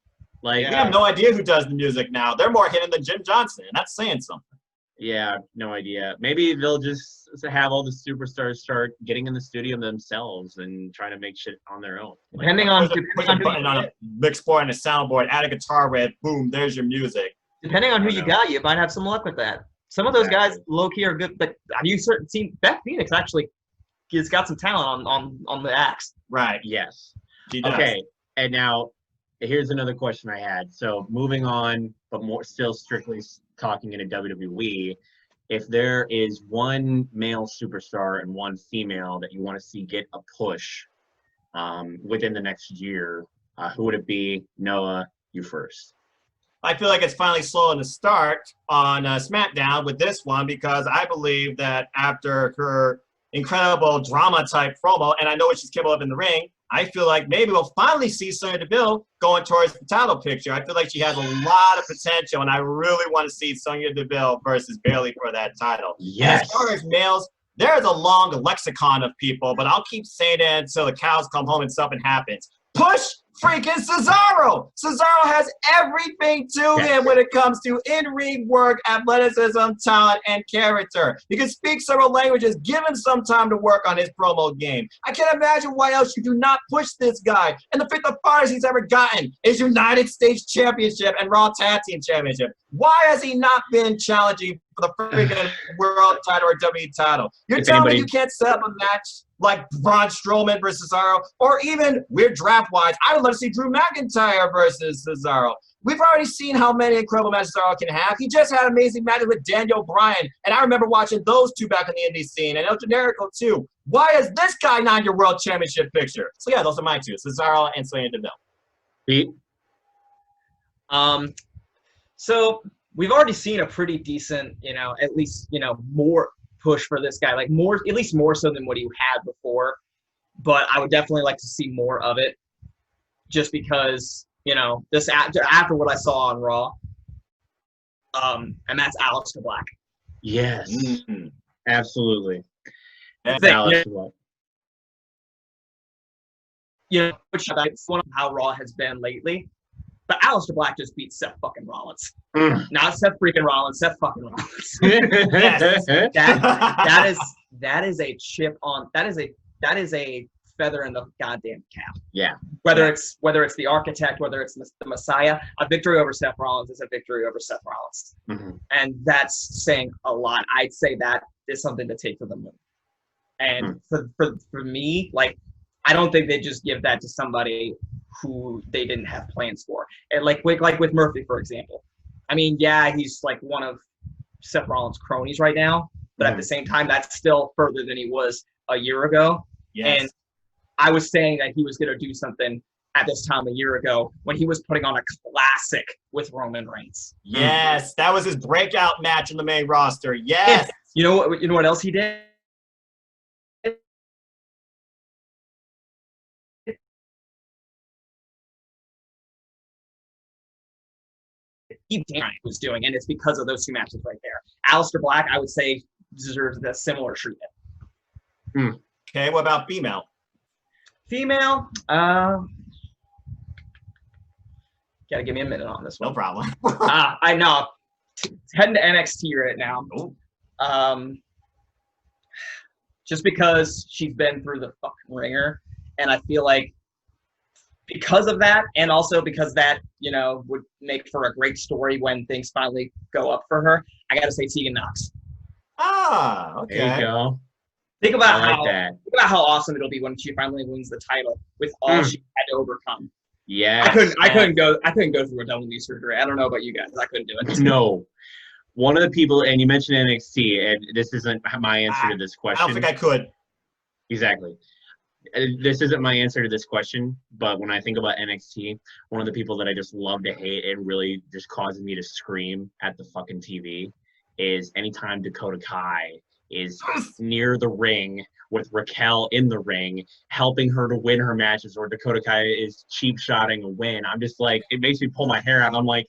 [SPEAKER 3] We have no idea who does the music now. They're more hidden than Jim Johnson, and that's saying something.
[SPEAKER 1] Yeah, no idea. Maybe they'll just have all the superstars start getting in the studio themselves and trying to make shit on their own.
[SPEAKER 2] Depending on
[SPEAKER 3] put a button on a mix board and a soundboard, add a guitar with, boom, there's your music.
[SPEAKER 2] Depending on who you got, you might have some luck with that. Some of those guys, low key, are good. But have you seen Beth Phoenix actually? He's got some talent on the axe.
[SPEAKER 3] Right.
[SPEAKER 1] Yes.
[SPEAKER 3] She does.
[SPEAKER 1] Okay. And now, here's another question I had. So moving on, but still strictly talking into WWE, if there is one male superstar and one female that you want to see get a push within the next year, who would it be? Noah, you first.
[SPEAKER 3] I feel like it's finally slowing to start on SmackDown with this one, because I believe that after her incredible drama-type promo, and I know what she's capable of in the ring, I feel like maybe we'll finally see Sonya Deville going towards the title picture. I feel like she has a lot of potential, and I really want to see Sonya Deville versus Bayley for that title.
[SPEAKER 1] Yes.
[SPEAKER 3] And as far as males, there's a long lexicon of people, but I'll keep saying it until the cows come home and something happens. Push freaking Cesaro! Cesaro has everything to him when it comes to in-ring work, athleticism, talent, and character. He can speak several languages. Give him some time to work on his promo game. I can't imagine why else you do not push this guy. And the fifth of farthest he's ever gotten is United States Championship and Raw Tag Team Championship. Why has he not been challenging for the freaking world title or WWE title? You're telling me you can't set up a match like Braun Strowman versus Cesaro, or even weird draft-wise, I would love to see Drew McIntyre versus Cesaro. We've already seen how many incredible matches Cesaro can have. He just had amazing matches with Daniel Bryan, and I remember watching those two back in the indie scene, and El Generico too. Why is this guy not in your world championship picture? So yeah, those are my two, Cesaro and Sonya Deville.
[SPEAKER 1] Pete?
[SPEAKER 2] So we've already seen a pretty decent, at least, more push for this guy, at least more so than what he had before. But I would definitely like to see more of it, just because, this after what I saw on Raw, and that's Aleister Black.
[SPEAKER 1] Yes, absolutely.
[SPEAKER 2] Which it's one of how Raw has been lately. But Aleister Black just beat Seth fucking Rollins. Not Seth freaking Rollins, Seth fucking Rollins. that is a chip on. That is a feather in the goddamn cap.
[SPEAKER 1] Yeah.
[SPEAKER 2] Whether it's the architect, whether it's the Messiah, a victory over Seth Rollins is a victory over Seth Rollins, and that's saying a lot. I'd say that is something to take to the moon. And for me, I don't think they just give that to somebody who they didn't have plans for. And like with Murphy, for example. I mean, yeah, he's one of Seth Rollins' cronies right now, but at the same time, that's still further than he was a year ago.
[SPEAKER 3] Yes.
[SPEAKER 2] And I was saying that he was going to do something at this time a year ago when he was putting on a classic with Roman Reigns.
[SPEAKER 3] Yes, that was his breakout match in the main roster. Yes.
[SPEAKER 2] You know what else he did? He was doing, and it's because of those two matches right there. Aleister Black, I would say, deserves a similar treatment.
[SPEAKER 3] Okay, what about female?
[SPEAKER 2] Female, gotta give me a minute on this one.
[SPEAKER 3] No problem.
[SPEAKER 2] I know. Heading to NXT right now. Just because she's been through the fucking ringer, and I feel like because of that, and also because that, would make for a great story when things finally go up for her, I gotta say Tegan Nox.
[SPEAKER 3] Okay.
[SPEAKER 1] There you go.
[SPEAKER 2] Think about how awesome it'll be when she finally wins the title with all she had to overcome.
[SPEAKER 1] Yeah.
[SPEAKER 2] I couldn't go through a double knee surgery. I don't know about you guys. I couldn't do it.
[SPEAKER 1] No. One of the people, and you mentioned NXT, and this isn't my answer to this question.
[SPEAKER 3] I don't think I could.
[SPEAKER 1] Exactly. This isn't my answer to this question, but when I think about NXT, one of the people that I just love to hate and really just causes me to scream at the fucking TV is anytime Dakota Kai is near the ring with Raquel in the ring, helping her to win her matches, or Dakota Kai is cheap shotting a win. I'm just like, it makes me pull my hair out. I'm like,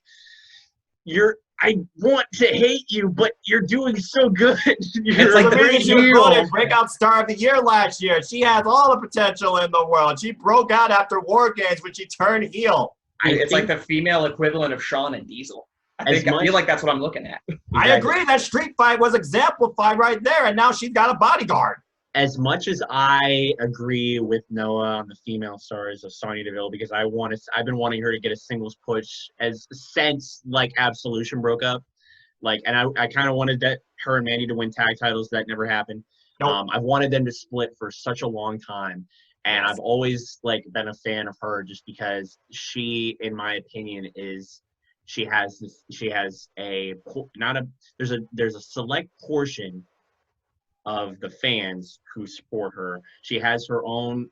[SPEAKER 1] I want to hate you, but you're doing so good. You're
[SPEAKER 3] like
[SPEAKER 1] a great
[SPEAKER 3] she was
[SPEAKER 1] heel.
[SPEAKER 3] voted breakout star of the year last year. She has all the potential in the world. She broke out after War Games when she turned heel.
[SPEAKER 2] It's like the female equivalent of Shawn and Diesel. I feel like that's what I'm looking at.
[SPEAKER 1] Exactly.
[SPEAKER 3] I agree. That street fight was exemplified right there, and now she's got a bodyguard.
[SPEAKER 1] As much as I agree with Noah on the female stars of Sonya Deville, because I've been wanting her to get a singles push since like Absolution broke up, and I kind of wanted her and Mandy to win tag titles. That never happened.
[SPEAKER 3] Nope.
[SPEAKER 1] I've wanted them to split for such a long time, and I've always been a fan of her just because she, in my opinion, there's a select portion of the fans who support her. She has her own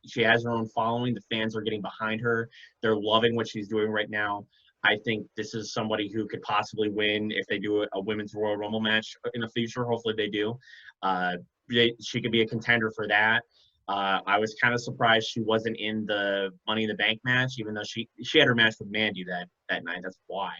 [SPEAKER 1] following. The fans are getting behind her. They're loving what she's doing right now. I think this is somebody who could possibly win if they do a women's Royal Rumble match in the future. Hopefully they do. She could be a contender for that. I was kind of surprised she wasn't in the Money in the Bank match, even though she had her match with Mandy that night. That's why.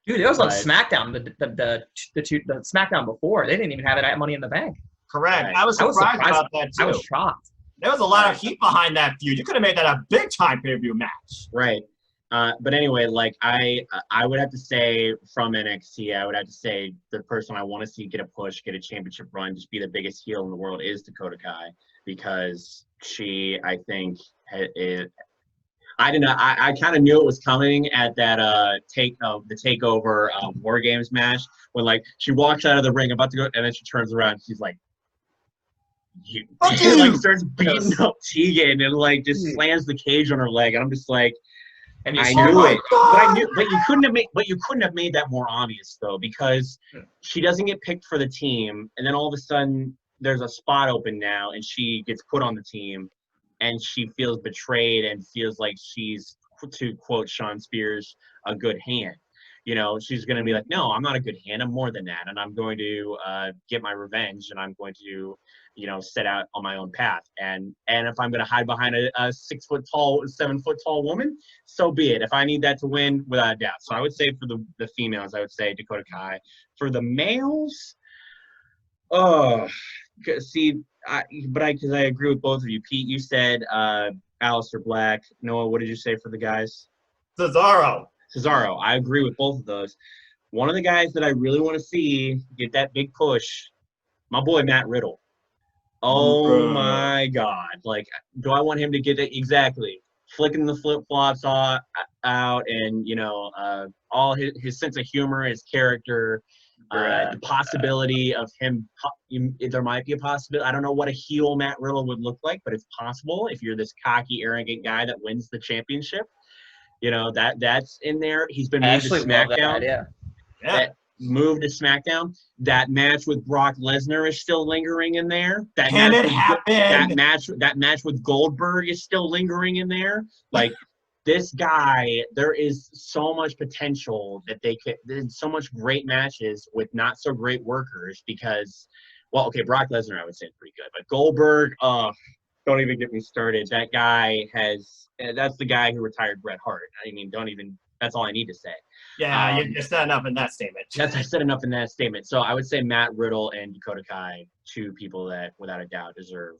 [SPEAKER 2] Dude, it was on SmackDown. The SmackDown before, they didn't even have it at Money in the Bank.
[SPEAKER 3] Correct.
[SPEAKER 1] Right.
[SPEAKER 3] I was surprised about that too.
[SPEAKER 2] I was shocked.
[SPEAKER 3] There was a lot of heat behind that feud. You could have made that a big time pay-per-view match.
[SPEAKER 1] Right. But anyway, I would have to say from NXT, I would have to say the person I want to see get a push, get a championship run, just be the biggest heel in the world is Dakota Kai, because she, I think, I didn't know. I kind of knew it was coming at that the takeover War Games match when she walks out of the ring about to go, and then she turns around and she's like, "You!" Starts beating up Tegan and just slams the cage on her leg, and I'm just like,
[SPEAKER 2] and
[SPEAKER 1] I knew it, but you couldn't have made that more obvious though, because she doesn't get picked for the team, and then all of a sudden there's a spot open now, and she gets put on the team. And she feels betrayed and feels like she's, to quote Sean Spears, a good hand. She's going to be like, no, I'm not a good hand. I'm more than that. And I'm going to get my revenge, and I'm going to, set out on my own path. And if I'm going to hide behind a 6 foot tall, 7 foot tall woman, so be it. If I need that to win, without a doubt. So I would say for the females, I would say Dakota Kai. For the males, because I agree with both of you. Pete, you said Aleister Black. Noah, what did you say for the guys?
[SPEAKER 3] Cesaro.
[SPEAKER 1] I agree with both of those. One of the guys that I really want to see get that big push, my boy Matt Riddle. Oh my God! Do I want him to get it exactly? Flicking the flip flops out, and all his sense of humor, his character. The possibility of him, there might be a possibility. I don't know what a heel Matt Riddle would look like, but it's possible if you're this cocky, arrogant guy that wins the championship. That's in there. He's been moved to SmackDown.
[SPEAKER 2] Yeah.
[SPEAKER 1] move to SmackDown. That match with Brock Lesnar is still lingering in there.
[SPEAKER 3] Can it happen?
[SPEAKER 1] That match with Goldberg is still lingering in there. Like this guy, there is so much potential that there's so much great matches with not so great workers because, well, okay, Brock Lesnar I would say is pretty good, but Goldberg, don't even get me started. That guy that's the guy who retired Bret Hart. I mean, that's all I need to say.
[SPEAKER 3] Yeah, you said enough in that statement.
[SPEAKER 1] Yes, I said enough in that statement. So I would say Matt Riddle and Dakota Kai, two people that without a doubt deserve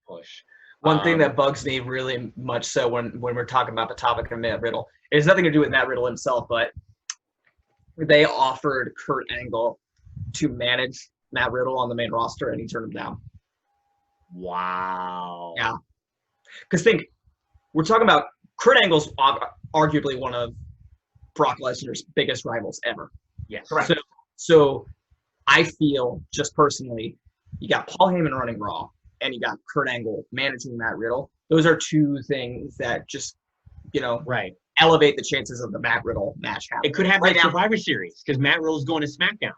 [SPEAKER 1] push.
[SPEAKER 2] One thing that bugs me really much so when we're talking about the topic of Matt Riddle, it has nothing to do with Matt Riddle himself, but they offered Kurt Angle to manage Matt Riddle on the main roster, and he turned him down.
[SPEAKER 1] Wow.
[SPEAKER 2] Yeah. Because we're talking about Kurt Angle's arguably one of Brock Lesnar's biggest rivals ever.
[SPEAKER 1] Yes.
[SPEAKER 3] Correct.
[SPEAKER 2] So I feel, just personally, you got Paul Heyman running Raw, and you got Kurt Angle managing Matt Riddle. Those are two things that just,
[SPEAKER 1] right,
[SPEAKER 2] elevate the chances of the Matt Riddle match happening.
[SPEAKER 1] It could have
[SPEAKER 2] right
[SPEAKER 1] that
[SPEAKER 2] now,
[SPEAKER 1] Survivor Series because Matt Riddle's going to SmackDown.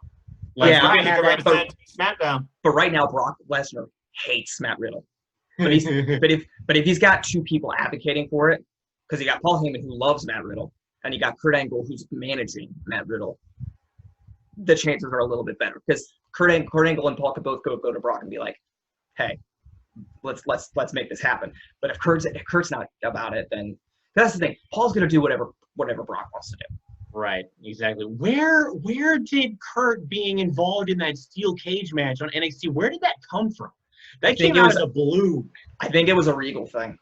[SPEAKER 2] Yeah,
[SPEAKER 3] He could represent SmackDown.
[SPEAKER 2] But right now, Brock Lesnar hates Matt Riddle. But if he's got two people advocating for it, because you got Paul Heyman who loves Matt Riddle, and you got Kurt Angle who's managing Matt Riddle, the chances are a little bit better. Because Kurt Angle and Paul could both go to Brock and be like, "Hey, let's make this happen." But if Kurt's not about it, then that's the thing. Paul's gonna do whatever Brock wants to do.
[SPEAKER 1] Right, exactly. Where did Kurt being involved in that steel cage match on NXT? Where did that come from? That came out of the blue.
[SPEAKER 2] I think it was a Regal thing.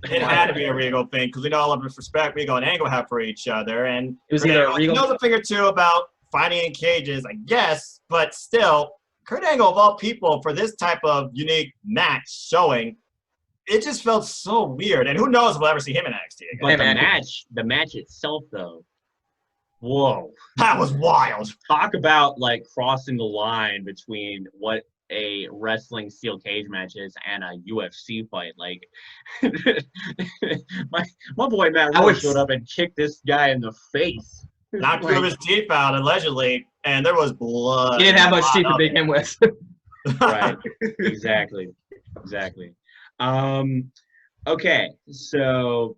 [SPEAKER 3] It had to be a Regal thing because we know all of the respect Regal and Angle have for each other, and
[SPEAKER 2] it was either a Regal.
[SPEAKER 3] He knows a thing or two about fighting in cages, I guess, but still, Kurt Angle of all people for this type of unique match showing, it just felt so weird. And who knows if we'll ever see him in NXT again.
[SPEAKER 1] But the match itself, though, whoa,
[SPEAKER 3] that was wild.
[SPEAKER 1] Talk about like crossing the line between what a wrestling steel cage match is and a UFC fight. Like my boy Matt Riddle showed up and kicked this guy in the face.
[SPEAKER 3] Knocked two of his teeth out allegedly, and there was blood.
[SPEAKER 2] He didn't have much teeth to begin with.
[SPEAKER 1] Right. Exactly. Okay, so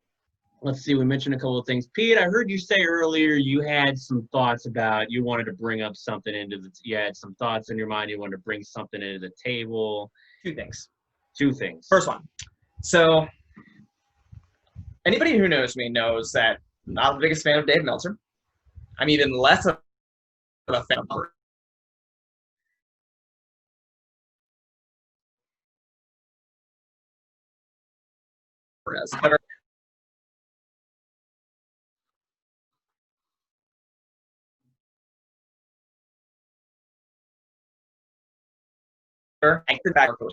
[SPEAKER 1] let's see. We mentioned a couple of things. Pete, I heard you say earlier you had some thoughts about you wanted to bring up something you had some thoughts in your mind. You wanted to bring something into the table.
[SPEAKER 2] Two things.
[SPEAKER 1] First
[SPEAKER 2] one. So anybody who knows me knows that I'm not the biggest fan of Dave Meltzer. I'm even less of a fan of Perez.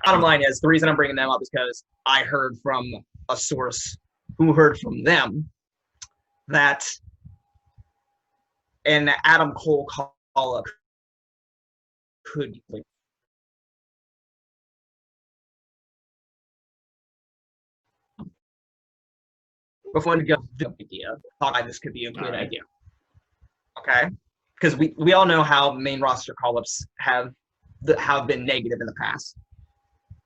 [SPEAKER 2] Bottom line is, the reason I'm bringing them up is because I heard from a source who heard from them that an Adam Cole call-up could before we go the idea, thought this could be a good idea. Okay? Because we all know how main roster call-ups have been negative in the past,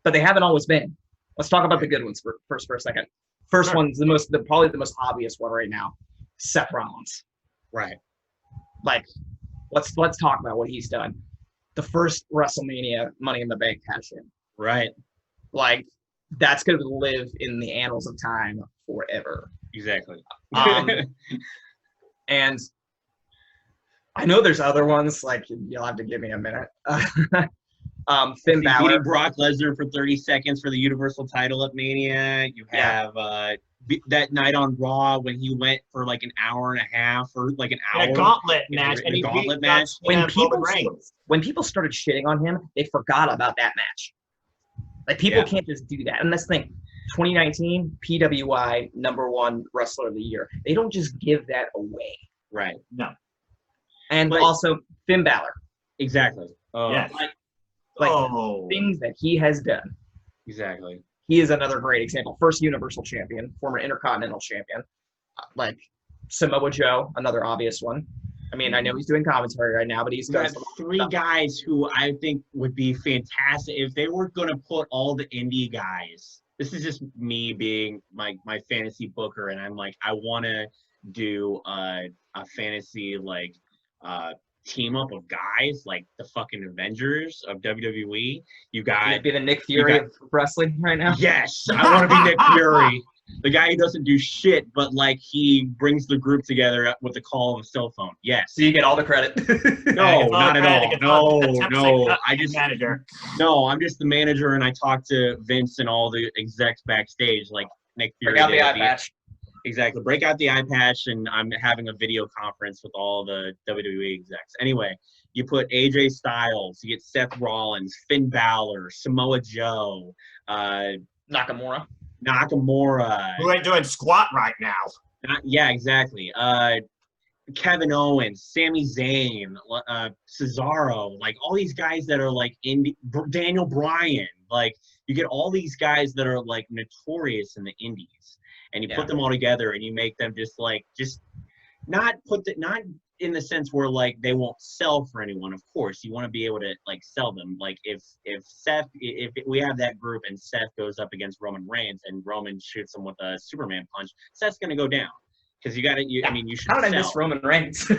[SPEAKER 2] but they haven't always been. Let's talk about the good ones for a second. First one's probably the most obvious one right now, Seth Rollins.
[SPEAKER 1] Right.
[SPEAKER 2] Like, let's talk about what he's done. The first WrestleMania Money in the Bank cash in.
[SPEAKER 1] Right.
[SPEAKER 2] Like, that's going to live in the annals of time forever.
[SPEAKER 1] Exactly.
[SPEAKER 2] And I know there's other ones, like, you'll have to give me a minute. Finn Balor.
[SPEAKER 1] Beating Brock Lesnar for 30 seconds for the Universal title at Mania. You have that night on Raw when he went for like an hour and a half or like an hour.
[SPEAKER 3] A gauntlet match.
[SPEAKER 1] And he gauntlet match.
[SPEAKER 2] When people started shitting on him, they forgot about that match. Like, people can't just do that. And that's the thing. 2019, PWI #1 wrestler of the year. They don't just give that away.
[SPEAKER 1] Right.
[SPEAKER 3] No.
[SPEAKER 2] And also Finn Balor.
[SPEAKER 1] Exactly.
[SPEAKER 3] Yes.
[SPEAKER 2] Things that he has done.
[SPEAKER 1] Exactly.
[SPEAKER 2] He is another great example. First Universal Champion, former Intercontinental Champion. Like Samoa Joe, another obvious one. I mean, I know he's doing commentary right now, but he's
[SPEAKER 1] We
[SPEAKER 2] done
[SPEAKER 1] have
[SPEAKER 2] some
[SPEAKER 1] three
[SPEAKER 2] stuff.
[SPEAKER 1] guys who I think would be fantastic if they were going to put all the indie guys. This is just me being my fantasy booker, and I'm like, I want to do a fantasy like team up of guys like the fucking Avengers of WWE. You got
[SPEAKER 2] He'd be the Nick Fury of wrestling right now.
[SPEAKER 1] yes, I want to be Nick Fury. The guy who doesn't do shit, but like he brings the group together with the call of a cell phone. Yes.
[SPEAKER 2] So you get all the credit.
[SPEAKER 1] No, not at all. No. I'm just the manager, and I talk to Vince and all the execs backstage, like Nick Fury.
[SPEAKER 2] Break out the eye patch.
[SPEAKER 1] Exactly. Break out the eye patch, and I'm having a video conference with all the WWE execs. Anyway, you put AJ Styles, you get Seth Rollins, Finn Balor, Samoa Joe,
[SPEAKER 2] Nakamura.
[SPEAKER 3] Who ain't doing squat right now.
[SPEAKER 1] Yeah, exactly. Kevin Owens, Sami Zayn, Cesaro, like all these guys that are like Daniel Bryan, like you get all these guys that are like notorious in the indies, and you put them all together and you make them just not in the sense where like they won't sell for anyone. Of course, you want to be able to like sell them. Like if we have that group and Seth goes up against Roman Reigns and Roman shoots him with a Superman punch, Seth's gonna go down. Because you should.
[SPEAKER 2] How did I miss Roman Reigns?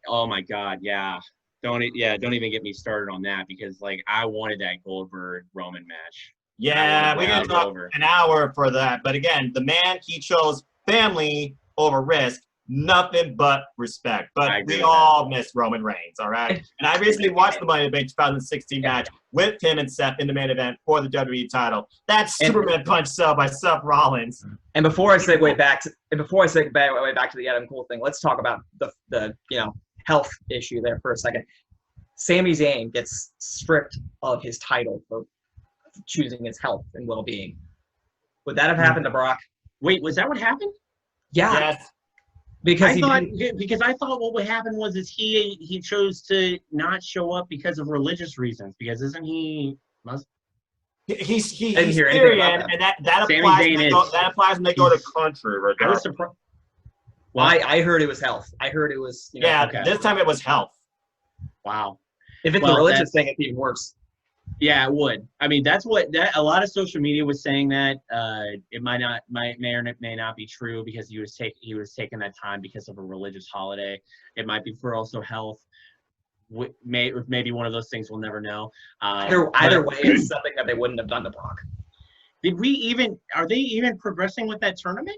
[SPEAKER 1] Oh my God, yeah. Don't even get me started on that because like I wanted that Goldberg Roman match.
[SPEAKER 3] Yeah, we're gonna talk an hour for that. But again, the man, he chose family over risk. Nothing but respect. But we all miss Roman Reigns, all right? And I recently watched the Money in the Bank 2016 match with him and Seth in the main event for the WWE title. That Superman punch sell by Seth Rollins.
[SPEAKER 2] And before I segue back to the Adam Cole thing, let's talk about the health issue there for a second. Sami Zayn gets stripped of his title for choosing his health and well-being. Would that have happened to Brock?
[SPEAKER 1] Wait, was that what happened?
[SPEAKER 2] Yeah.
[SPEAKER 3] Yes.
[SPEAKER 1] Because I thought what would happen was he chose to not show up because of religious reasons. Because isn't he Muslim?
[SPEAKER 3] He's
[SPEAKER 2] Syrian,
[SPEAKER 3] and that applies when they go to country.
[SPEAKER 1] I was surprised.
[SPEAKER 2] Well, I heard it was health. I heard it was.
[SPEAKER 3] This time it was health.
[SPEAKER 1] Wow.
[SPEAKER 2] If it's a religious thing, it's even worse.
[SPEAKER 1] Yeah, it would. I mean, that's what a lot of social media was saying that it may or may not be true because he was taking that time because of a religious holiday. It might be for also health. Maybe one of those things, we'll never know.
[SPEAKER 2] Either way, it's something that they wouldn't have done to Brock.
[SPEAKER 1] Are they even progressing with that tournament?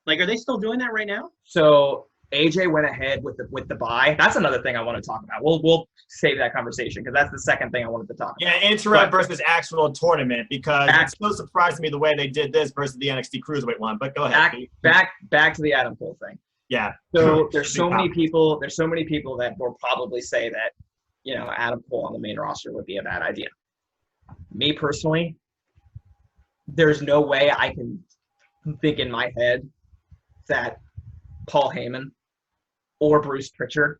[SPEAKER 1] Like, are they still doing that right now?
[SPEAKER 2] So AJ went ahead with the bye. That's another thing I want to talk about. We'll save that conversation because that's the second thing I wanted to talk about.
[SPEAKER 3] Yeah, interim versus actual tournament because it's still surprising me the way they did this versus the NXT Cruiserweight one. But go ahead.
[SPEAKER 2] Back to the Adam Cole thing.
[SPEAKER 3] Yeah.
[SPEAKER 2] So there's so many people that will probably say that Adam Cole on the main roster would be a bad idea. Me personally, there's no way I can think in my head that Paul Heyman or Bruce Pritchard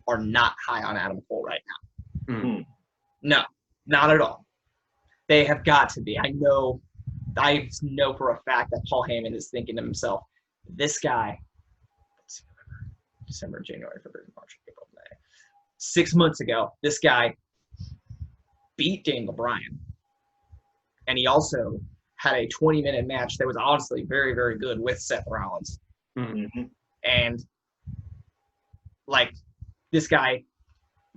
[SPEAKER 2] are not high on Adam Cole right now.
[SPEAKER 1] Mm-hmm.
[SPEAKER 2] No, not at all. They have got to be. I know for a fact that Paul Heyman is thinking to himself, this guy, December, January, February, March, April, May. 6 months ago, this guy beat Daniel Bryan. And he also had a 20-minute match that was honestly very, very good with Seth Rollins.
[SPEAKER 3] Mm-hmm.
[SPEAKER 2] And like this guy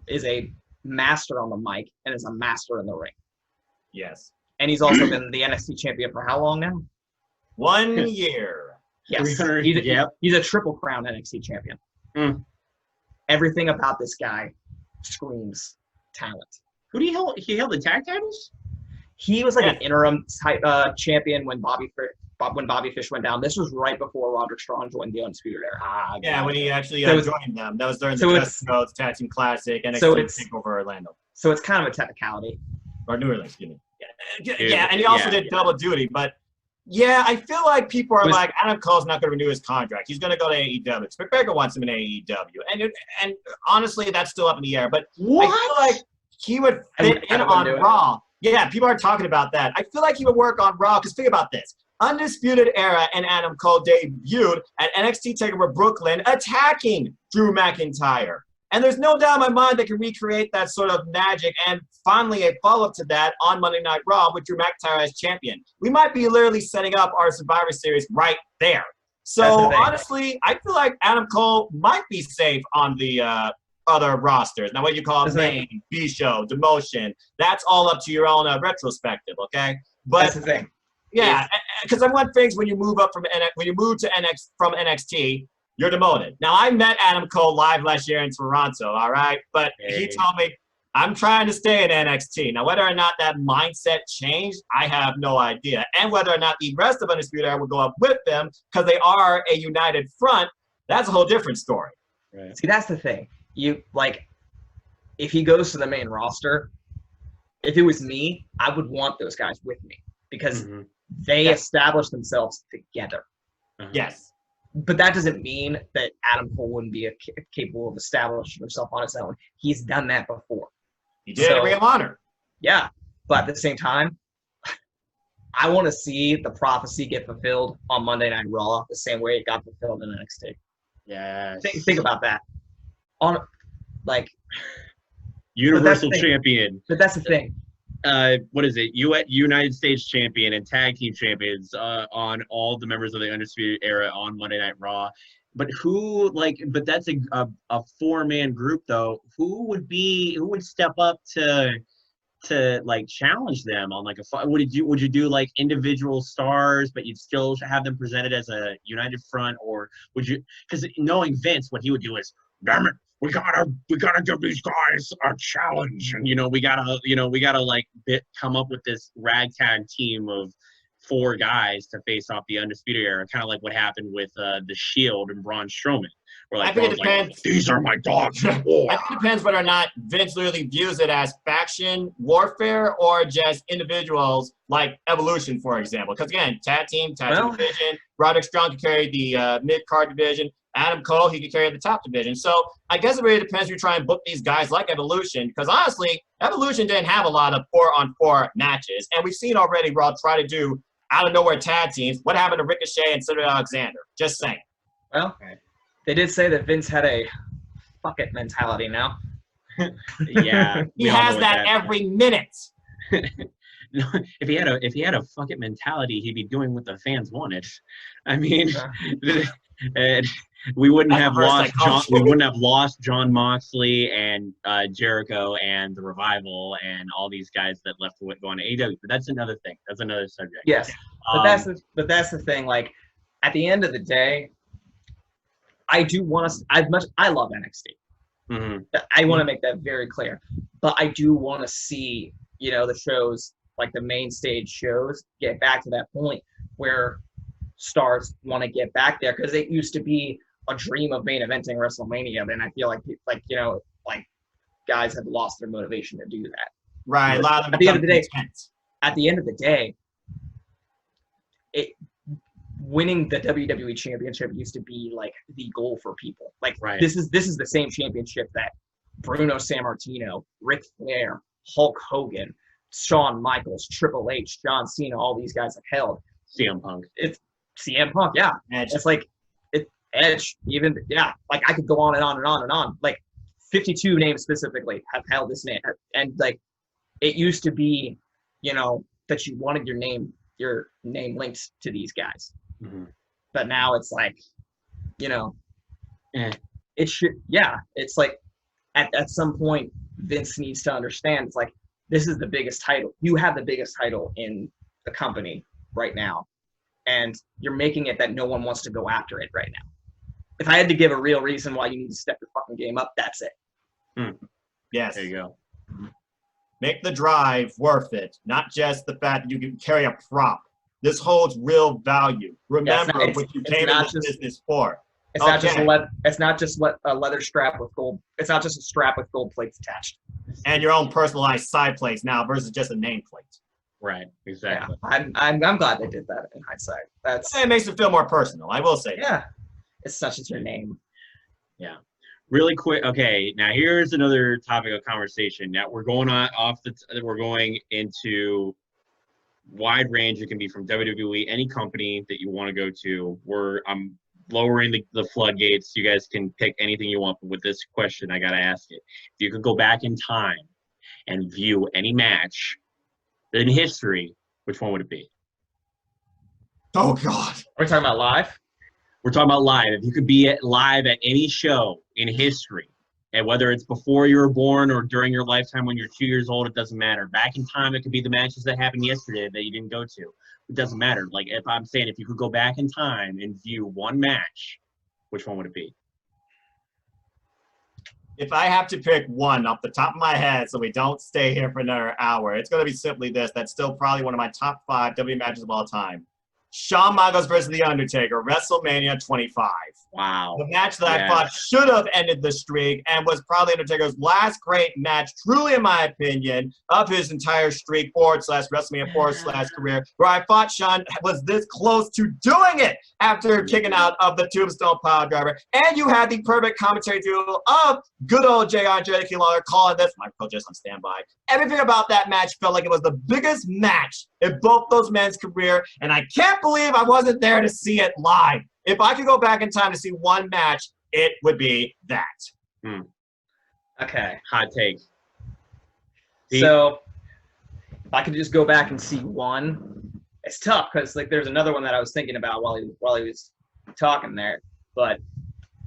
[SPEAKER 2] is a master on the mic and is a master in the ring.
[SPEAKER 3] Yes.
[SPEAKER 2] And he's also been the NXT champion for how long now?
[SPEAKER 3] 1 year.
[SPEAKER 2] Yes. He's a Triple Crown NXT champion.
[SPEAKER 1] Mm.
[SPEAKER 2] Everything about this guy screams talent.
[SPEAKER 1] Who do he held the tag titles?
[SPEAKER 2] He was like an interim champion when Bobby Fish went down. This was right before Roderick Strong joined the Undisputed Era.
[SPEAKER 3] When he actually joined them. That was during the Dusty Rhodes Tag Team Classic and TakeOver Orlando.
[SPEAKER 2] So it's kind of a technicality.
[SPEAKER 3] Or New Orleans, excuse me. Yeah, and he also did double duty. But, I feel like people are like, Adam Cole's not going to renew his contract. He's going to go to AEW. McGregor wants him in AEW. And honestly, that's still up in the air. But I feel like he would fit in on Raw. Yeah, people are talking about that. I feel like he would work on Raw because think about this. Undisputed Era and Adam Cole debuted at NXT TakeOver Brooklyn, attacking Drew McIntyre. And there's no doubt in my mind they can recreate that sort of magic and finally a follow-up to that on Monday Night Raw with Drew McIntyre as champion. We might be literally setting up our Survivor Series right there. So honestly, I feel like Adam Cole might be safe on the other rosters. Now, what you call main, B-show, demotion, that's all up to your own retrospective, okay? But
[SPEAKER 2] that's the thing.
[SPEAKER 3] Yeah, because I want things when you move up from from NXT, you're demoted. Now, I met Adam Cole live last year in Toronto, all right? But he told me, I'm trying to stay in NXT. Now, whether or not that mindset changed, I have no idea. And whether or not the rest of Undisputed Era will go up with them because they are a united front, that's a whole different story.
[SPEAKER 2] Right. See, that's the thing. If he goes to the main roster, if it was me, I would want those guys with me because they established themselves together.
[SPEAKER 3] Yes.
[SPEAKER 2] But that doesn't mean that Adam Cole wouldn't be capable of establishing himself on his own. He's done that before.
[SPEAKER 3] He did at Ring of Honor.
[SPEAKER 2] Yeah, but at the same time, I want to see the prophecy get fulfilled on Monday Night Raw the same way it got fulfilled in NXT.
[SPEAKER 1] Yeah.
[SPEAKER 2] Think about that.
[SPEAKER 1] Universal champion.
[SPEAKER 2] But that's the thing.
[SPEAKER 1] What is it? United States champion and tag team champions on all the members of the Undisputed Era on Monday Night Raw. But but that's a 4-man group though. Who would step up to challenge them on would you do like individual stars, but you'd still have them presented as a united front, or would you, because knowing Vince, what he would do is, damn it, we gotta give these guys a challenge, and we gotta come up with this ragtag team of 4 guys to face off the Undisputed Era, kind of like what happened with the Shield and Braun Strowman.
[SPEAKER 3] I think it depends.
[SPEAKER 1] These are my dogs.
[SPEAKER 3] I think it depends whether or not Vince literally views it as faction warfare or just individuals like Evolution, for example. Because again, tag team division. Roderick Strong can carry the mid-card division. Adam Cole, he can carry the top division. So I guess it really depends if you try and book these guys like Evolution. Because honestly, Evolution didn't have a lot of 4-on-4 matches. And we've seen already Raw try to do out-of-nowhere tag teams. What happened to Ricochet and Cedric Alexander? Just saying.
[SPEAKER 2] Well, they did say that Vince had a fuck it mentality now.
[SPEAKER 1] Yeah.
[SPEAKER 3] He has that every minute.
[SPEAKER 1] If he had a fuck it mentality, he'd be doing what the fans wanted. I mean, and we wouldn't have lost John Moxley and Jericho and the Revival and all these guys that left to go on to AEW. But that's another thing. That's another subject.
[SPEAKER 2] Yes, but that's the thing. Like, at the end of the day, I do want to. I love NXT.
[SPEAKER 1] Mm-hmm.
[SPEAKER 2] I want to make that very clear. But I do want to see the shows, like the main stage shows, get back to that point where stars want to get back there, because it used to be a dream of main eventing WrestleMania. Then I feel like guys have lost their motivation to do that.
[SPEAKER 3] Right. A lot of
[SPEAKER 2] at the end of the day, winning the WWE Championship used to be like the goal for people. Like, this is the same championship that Bruno Sammartino, Ric Flair, Hulk Hogan, Shawn Michaels, Triple H, John Cena, all these guys have held.
[SPEAKER 1] CM Punk.
[SPEAKER 2] It's CM Punk, yeah.
[SPEAKER 3] Edge.
[SPEAKER 2] It's like Edge, even, yeah. Like, I could go on and on and on and on. Like, 52 names specifically have held this name, and like, it used to be, that you wanted your name linked to these guys.
[SPEAKER 1] Mm-hmm.
[SPEAKER 2] But now it's like, it should, yeah. It's like, at some point, Vince needs to understand, it's like, this is the biggest title. You have the biggest title in the company right now, and you're making it that no one wants to go after it right now. If I had to give a real reason why you need to step your fucking game up, that's it.
[SPEAKER 3] Yes.
[SPEAKER 1] There you go.
[SPEAKER 3] Make the drive worth it, not just the fact that you can carry a prop. This holds real value. Remember what you came into this business for.
[SPEAKER 2] It's not just a leather strap with gold. It's not just a strap with gold plates attached.
[SPEAKER 3] And your own personalized side plates now versus just a nameplate.
[SPEAKER 1] Right. Exactly.
[SPEAKER 2] Yeah, I'm glad they did that in hindsight.
[SPEAKER 3] It makes it feel more personal. I will say.
[SPEAKER 2] Yeah. It's such as your name.
[SPEAKER 1] Yeah. Really quick. Okay. Now here's another topic of conversation. Now we're going we're going into
[SPEAKER 4] wide range. It can be from WWE, any company that you want to go to. I'm lowering the floodgates. You guys can pick anything you want. But with this question, I got to ask it. If you could go back in time and view any match in history, which one would it be?
[SPEAKER 3] Oh, God.
[SPEAKER 2] Are we talking about live?
[SPEAKER 4] We're talking about live. If you could be live at any show in history, and whether it's before you were born or during your lifetime when you're 2 years old, it doesn't matter. Back in time, it could be the matches that happened yesterday that you didn't go to. It doesn't matter. Like, if I'm saying if you could go back in time and view one match, which one would it be?
[SPEAKER 3] If I have to pick one off the top of my head so we don't stay here for another hour, it's going to be simply this. That's still probably one of my top 5 WWE matches of all time. Shawn Michaels versus The Undertaker, WrestleMania 25.
[SPEAKER 4] Wow.
[SPEAKER 3] The match that I thought should have ended the streak and was probably Undertaker's last great match, truly in my opinion, of his entire streak / WrestleMania / career, where I thought Shawn was this close to doing it after kicking out of the Tombstone Piledriver. And you had the perfect commentary duo of good old Jr. and Jerry King Lawler calling this. Michael just on standby. Everything about that match felt like it was the biggest match in both those men's career, and I can't believe I wasn't there to see it live. If I could go back in time to see one match, it would be that.
[SPEAKER 2] Okay.
[SPEAKER 4] Hot take.
[SPEAKER 2] So if I could just go back and see one, it's tough because like there's another one that I was thinking about while he was talking there, but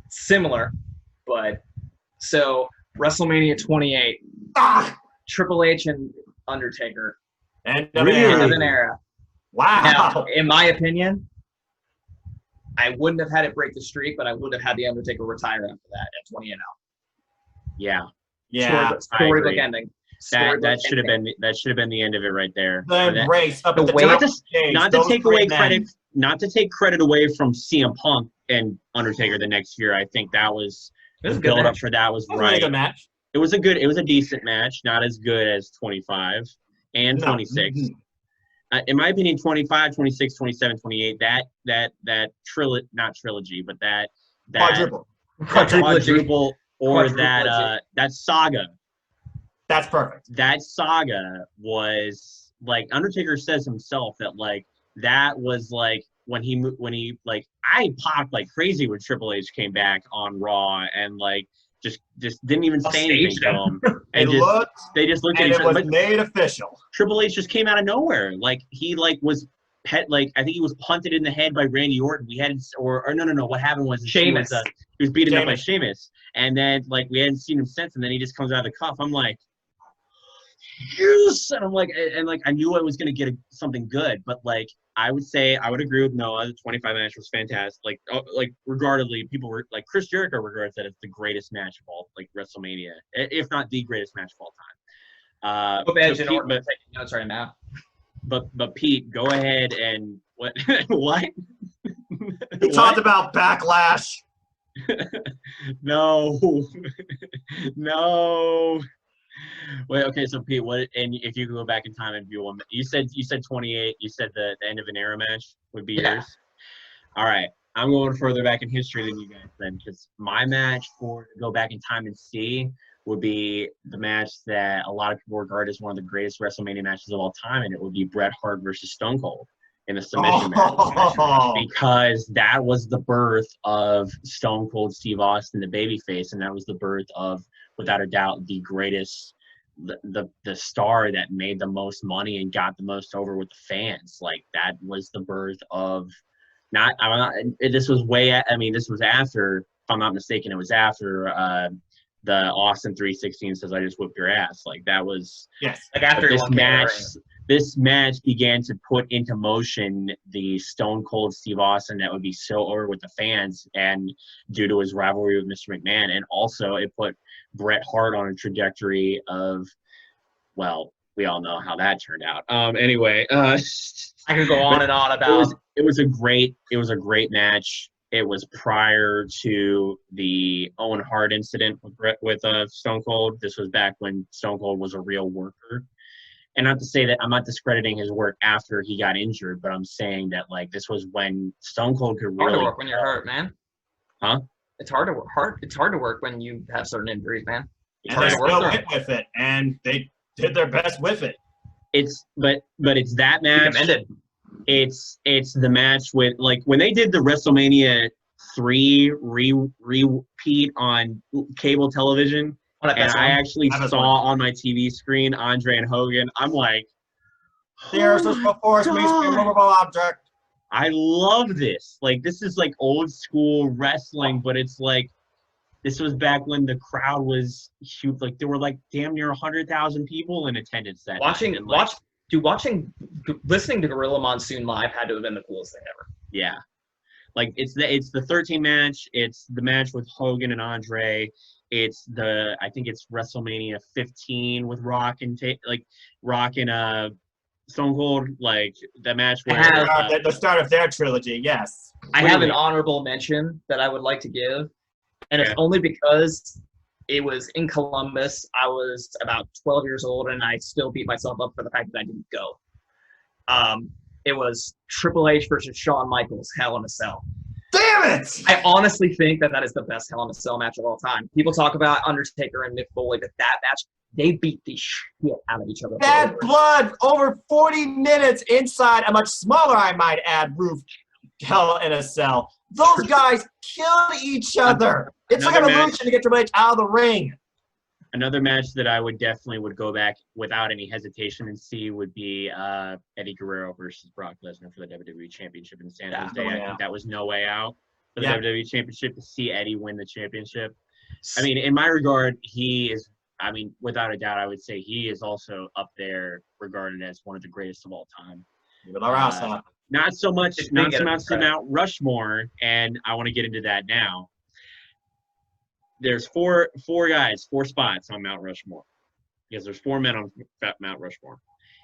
[SPEAKER 2] similar. But so WrestleMania 28, Triple H and Undertaker,
[SPEAKER 3] End
[SPEAKER 2] end of an era.
[SPEAKER 3] Wow.
[SPEAKER 2] Now, in my opinion, I wouldn't have had it break the streak, but I would have had the Undertaker retire after that at 20-0.
[SPEAKER 4] Yeah.
[SPEAKER 3] Yeah.
[SPEAKER 2] Storybook ending.
[SPEAKER 4] That should have been the end of it right there.
[SPEAKER 3] The embrace up at the
[SPEAKER 2] way-
[SPEAKER 3] top
[SPEAKER 4] Not
[SPEAKER 3] of the cage,
[SPEAKER 4] not to
[SPEAKER 3] those
[SPEAKER 4] take away
[SPEAKER 3] great
[SPEAKER 4] credit,
[SPEAKER 3] men.
[SPEAKER 4] not to take credit away from CM Punk and Undertaker the next year. I think that was
[SPEAKER 2] It was
[SPEAKER 4] the
[SPEAKER 2] a good
[SPEAKER 4] build up
[SPEAKER 2] match.
[SPEAKER 4] for that was
[SPEAKER 3] It was a really
[SPEAKER 4] right.
[SPEAKER 3] good match.
[SPEAKER 4] It was a decent match, not as good as 25 and
[SPEAKER 3] No.
[SPEAKER 4] 26.
[SPEAKER 3] Mhm.
[SPEAKER 4] In my opinion, 25, 26, 27, 28, that trilogy, but that
[SPEAKER 3] Quadruple.
[SPEAKER 4] quadruple or
[SPEAKER 2] Quadruplogy.
[SPEAKER 4] that saga.
[SPEAKER 3] That's perfect.
[SPEAKER 4] That saga was like Undertaker says himself that like that was like when he like I popped like crazy when Triple H came back on Raw and like just didn't even say anything to him. And they just looked at
[SPEAKER 3] And
[SPEAKER 4] each
[SPEAKER 3] it
[SPEAKER 4] other.
[SPEAKER 3] was
[SPEAKER 4] But
[SPEAKER 3] made official.
[SPEAKER 4] Triple H just came out of nowhere. Like he like was I think he was punted in the head by Randy Orton. We hadn't or no. What happened was
[SPEAKER 2] Sheamus.
[SPEAKER 4] He was beaten up by Sheamus, and then like we hadn't seen him since. And then he just comes out of the cuff. I'm like, yes, and I'm like, and like I knew I was gonna get something good, but like I would agree with Noah. The 25 match was fantastic. Like regardlessly, people were like Chris Jericho regards that as the greatest match of all, like WrestleMania, if not the greatest match of all time.
[SPEAKER 2] Hope Edge and
[SPEAKER 4] Pete,
[SPEAKER 2] Orton are taking notes right now.
[SPEAKER 4] but Pete, go ahead and what what?
[SPEAKER 3] He talked about Backlash.
[SPEAKER 4] No. No. Wait, okay, so Pete, what? And if you could go back in time and view one, you said 28. You said the end of an era match would be yours. All right, I'm going further back in history than you guys then, because my match to go back in time and see would be the match that a lot of people regard as one of the greatest WrestleMania matches of all time, and it would be Bret Hart versus Stone Cold in the submission match, because that was the birth of Stone Cold Steve Austin, the babyface, and that was the birth of, without a doubt, the greatest, the star that made the most money and got the most over with the fans. Like that was the birth of, this was after, if I'm not mistaken, it was after the Austin 316 says I just whipped your ass. Like that was
[SPEAKER 2] like after
[SPEAKER 4] this match began to put into motion the Stone Cold Steve Austin that would be so over with the fans, and due to his rivalry with Mr. McMahon, and also it put Bret Hart on a trajectory of, well, we all know how that turned out. Anyway,
[SPEAKER 2] I could go on and on about.
[SPEAKER 4] It was a great match. It was prior to the Owen Hart incident with Stone Cold. This was back when Stone Cold was a real worker. And not to say that I'm not discrediting his work after he got injured, but I'm saying that like this was when Stone Cold could really
[SPEAKER 2] hard to work when you're hurt, man.
[SPEAKER 4] Huh?
[SPEAKER 2] It's hard to work. It's hard to work when you have certain injuries, man.
[SPEAKER 3] And they still went with it, and they did their best with it.
[SPEAKER 4] but it's that match.
[SPEAKER 2] Recommended.
[SPEAKER 4] It's the match with, like, when they did the WrestleMania 3 repeat on cable television, and I actually saw on my TV screen Andre and Hogan. I'm like,
[SPEAKER 3] irresistible force meets the immovable object.
[SPEAKER 4] I love this. Like, this is like old school wrestling, but it's like, this was back when the crowd was huge. Like, there were like damn near 100,000 people in attendance that night. And, like,
[SPEAKER 2] listening to Gorilla Monsoon live had to have been the coolest thing ever.
[SPEAKER 4] yeah. Like, it's the 13 match. It's the match with Hogan and Andre. I think it's WrestleMania 15 with Rock and Stone Cold, like the match where
[SPEAKER 3] the start of their trilogy. Yes,
[SPEAKER 2] I have an honorable mention that I would like to give, and it's only because it was in Columbus. I was about 12 years old, and I still beat myself up for the fact that I didn't go. It was Triple H versus Shawn Michaels, Hell in a Cell.
[SPEAKER 3] Damn it!
[SPEAKER 2] I honestly think that is the best Hell in a Cell match of all time. People talk about Undertaker and Mick Foley, but that match, they beat the shit out of each other.
[SPEAKER 3] Bad blood over 40 minutes inside a much smaller, I might add, roof Hell in a Cell. Those guys killed each other. It's like an illusion to get Triple H out of the ring.
[SPEAKER 4] Another match that I would go back without any hesitation and see would be Eddie Guerrero versus Brock Lesnar for the WWE Championship in San Jose. I think that was No Way Out for the WWE Championship, to see Eddie win the championship. I mean, in my regard, he is, I mean, without a doubt, I would say he is also up there, regarded as one of the greatest of all time. Not so much Mount Rushmore, and I want to get into that now. There's four spots on Mount Rushmore, because there's 4 men on Mount Rushmore.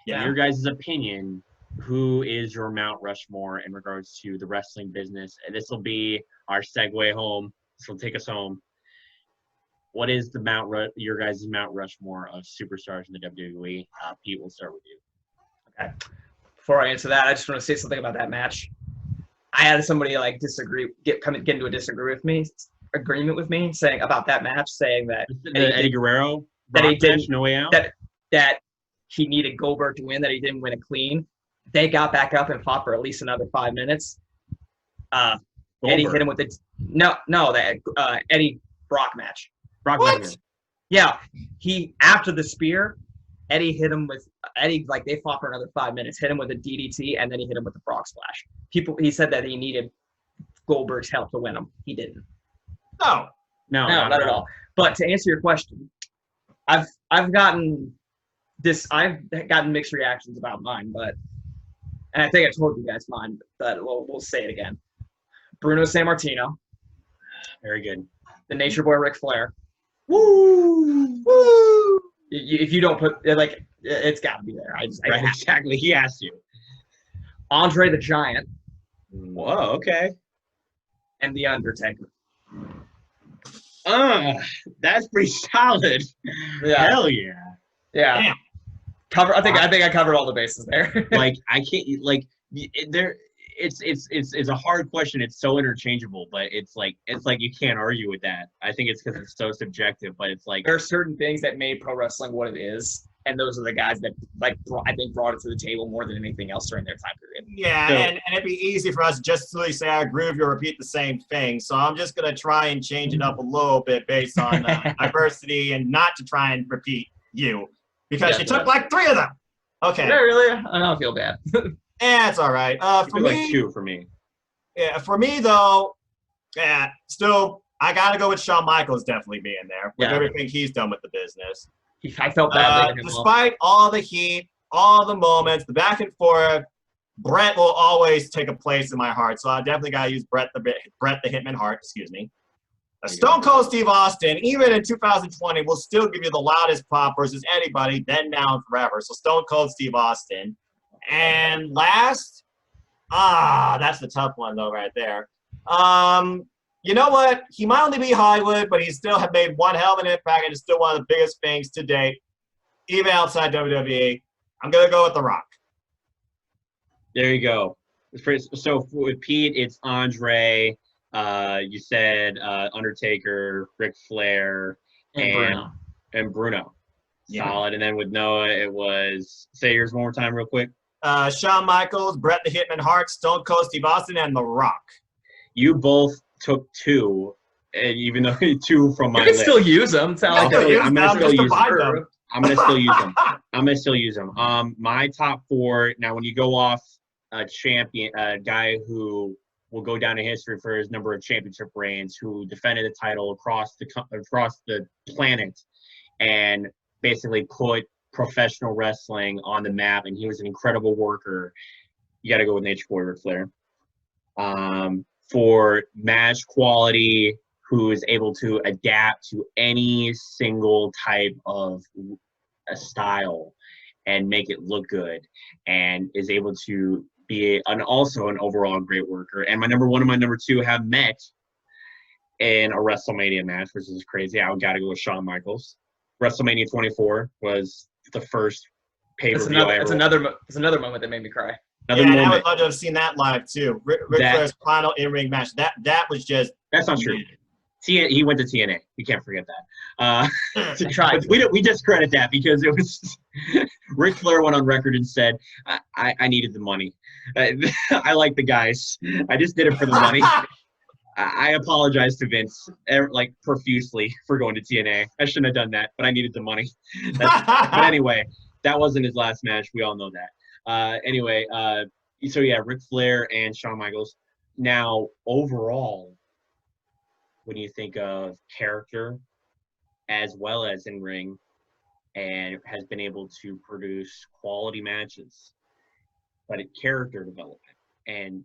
[SPEAKER 3] Yeah.
[SPEAKER 4] In your guys' opinion, who is your Mount Rushmore in regards to the wrestling business? And this will be our segue home. This will take us home. What is your guys' Mount Rushmore of superstars in the WWE? Pete, we'll start with you.
[SPEAKER 2] Okay. Before I answer that, I just want to say something about that match. I had somebody like get into a agreement with me saying about that match, saying that
[SPEAKER 4] Eddie Guerrero,
[SPEAKER 2] that he didn't,
[SPEAKER 4] match, No Way Out,
[SPEAKER 2] that he needed Goldberg to win, that he didn't win it clean. They got back up and fought for at least another 5 minutes. Eddie hit him with the Eddie Brock match.
[SPEAKER 4] Brock Lesnar.
[SPEAKER 2] Yeah, after the spear, Eddie hit him with they fought for another 5 minutes, hit him with a DDT, and then he hit him with the frog splash. He said that he needed Goldberg's help to win him. He didn't.
[SPEAKER 3] No,
[SPEAKER 2] not at all. But to answer your question, I've gotten mixed reactions about mine, and I think I told you guys mine, but we'll say it again. Bruno Sammartino.
[SPEAKER 4] Very good.
[SPEAKER 2] The Nature Boy Ric Flair.
[SPEAKER 3] Woo! Woo!
[SPEAKER 2] If you don't put it's got to be there.
[SPEAKER 4] Exactly. He has to.
[SPEAKER 2] Andre the Giant.
[SPEAKER 4] Whoa. Okay.
[SPEAKER 2] And The Undertaker.
[SPEAKER 4] That's pretty solid.
[SPEAKER 2] Yeah.
[SPEAKER 4] Hell yeah.
[SPEAKER 2] Yeah.
[SPEAKER 3] Damn.
[SPEAKER 2] I think I covered all the bases there.
[SPEAKER 4] Like, I can't, like, there. It's a hard question. It's so interchangeable, but it's like you can't argue with that. I think it's because it's so subjective, but it's like
[SPEAKER 2] there are certain things that made pro wrestling what it is, and those are the guys that I think brought it to the table more than anything else during their time period.
[SPEAKER 3] Yeah,
[SPEAKER 4] so,
[SPEAKER 3] and it'd be easy for us just to say I agree with you, repeat the same thing. So I'm just gonna try and change it up a little bit based on diversity, and not to try and repeat you, because you took like 3 of them. Okay.
[SPEAKER 2] Did I really? I don't feel bad.
[SPEAKER 3] Yeah, it's all right. For me,
[SPEAKER 4] like 2 for me.
[SPEAKER 3] Yeah, for me though, still I gotta go with Shawn Michaels definitely being there with everything he's done with the business.
[SPEAKER 2] I felt bad.
[SPEAKER 3] Despite all the heat, all the moments, the back and forth, Bret will always take a place in my heart. So I definitely gotta use Bret the Hitman Hart. Excuse me. Stone Cold Steve Austin, even in 2020, will still give you the loudest pop versus anybody then, now, and forever. So Stone Cold Steve Austin. And last, that's the tough one though, right there. You know what? He might only be Hollywood, but he still have made one hell of an impact, and is still one of the biggest things to date, even outside WWE. I'm gonna go with The Rock.
[SPEAKER 4] There you go. So with Pete, it's Andre. You said Undertaker, Ric Flair, and Bruno.
[SPEAKER 3] Yeah.
[SPEAKER 4] Solid. And then with Noah, it was, say yours one more time real quick.
[SPEAKER 3] Shawn Michaels, Bret the Hitman Hart, Stone Cold Steve Austin, and The Rock.
[SPEAKER 4] You both took 2, and even though 2 from my
[SPEAKER 2] You can
[SPEAKER 4] list.
[SPEAKER 2] still use them. It's not
[SPEAKER 4] I'll
[SPEAKER 2] like
[SPEAKER 4] still-
[SPEAKER 2] they're-
[SPEAKER 4] I'm gonna still use
[SPEAKER 3] them.
[SPEAKER 4] I'm gonna still use them. I'm gonna still use them. My top 4. Now, when you go off a champion, a guy who will go down in history for his number of championship reigns, who defended the title across the planet, and basically put professional wrestling on the map, and he was an incredible worker. You got to go with Nature Boy Ric Flair. For match quality, who is able to adapt to any single type of a style and make it look good, and is able to be also an overall great worker. And my number 1 and my number 2 have met in a WrestleMania match, which is crazy. I got to go with Shawn Michaels. WrestleMania 24 was the first pay-per-view I ever.
[SPEAKER 2] It's another moment that made me cry.
[SPEAKER 4] Another
[SPEAKER 3] And I
[SPEAKER 4] moment.
[SPEAKER 3] would love to have seen that live too. Ric Flair's final in-ring match. That was just.
[SPEAKER 4] That's not true. He went to TNA. You can't forget that.
[SPEAKER 2] Tried.
[SPEAKER 4] We discredit that because it was Ric Flair went on record and said, I needed the money. I like the guys. I just did it for the money. I apologize to Vince like profusely for going to TNA. I shouldn't have done that, but I needed the money. But anyway, that wasn't his last match. We all know that. So yeah, Ric Flair and Shawn Michaels. Now, overall, when you think of character as well as in ring, and has been able to produce quality matches, but character development and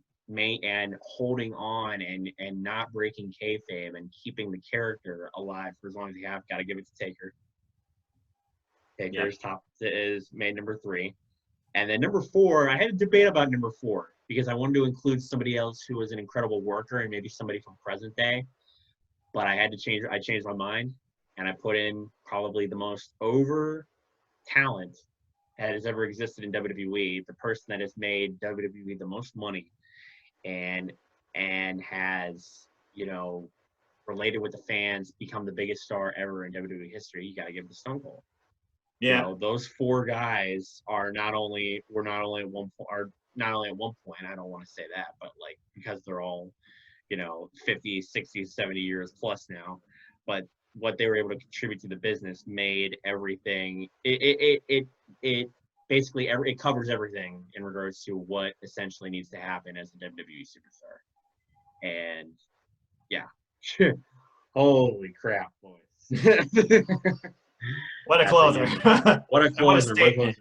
[SPEAKER 4] holding on and not breaking kayfabe and keeping the character alive for as long as you have, got to give it to Taker. Taker's top is made number 3. And then number 4, I had a debate about number 4 because I wanted to include somebody else who was an incredible worker and maybe somebody from present day. But I changed my mind, and I put in probably the most over talent that has ever existed in WWE, the person that has made WWE the most money and has, related with the fans, become the biggest star ever in WWE history. You got to give it to Stone Cold.
[SPEAKER 3] Yeah.
[SPEAKER 4] Those 4 guys are not only at one point, I don't want to say that, but like, because they're all 50, 60, 70 years plus now, but what they were able to contribute to the business made everything. It basically it covers everything in regards to what essentially needs to happen as a WWE superstar. And yeah, holy crap, boys!
[SPEAKER 3] What a closer!
[SPEAKER 4] What a closer!
[SPEAKER 3] statement.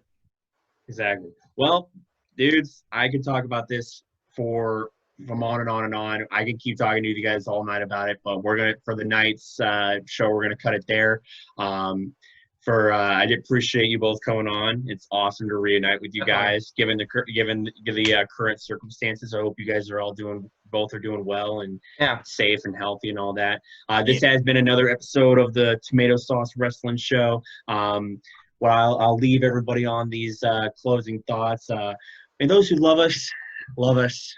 [SPEAKER 4] Exactly. Well, dudes, I could talk about this from on and on and on. I can keep talking to you guys all night about it, but for the night's show, we're gonna cut it there. I did appreciate you both coming on. It's awesome to reunite with you guys, given the current circumstances. I hope you guys are all doing well and safe and healthy and all that. This has been another episode of the Tomato Sauce Wrestling Show. I'll leave everybody on these closing thoughts. May those who love us, love us.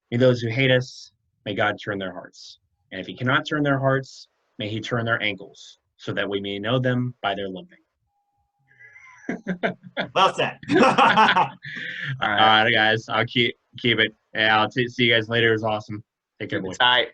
[SPEAKER 4] May those who hate us, may God turn their hearts. And if he cannot turn their hearts, may he turn their ankles, so that we may know them by their limping.
[SPEAKER 3] Well said.
[SPEAKER 4] All right, guys. I'll keep it. Yeah, I'll see you guys later. It was awesome. Take care, boys.
[SPEAKER 2] Bye.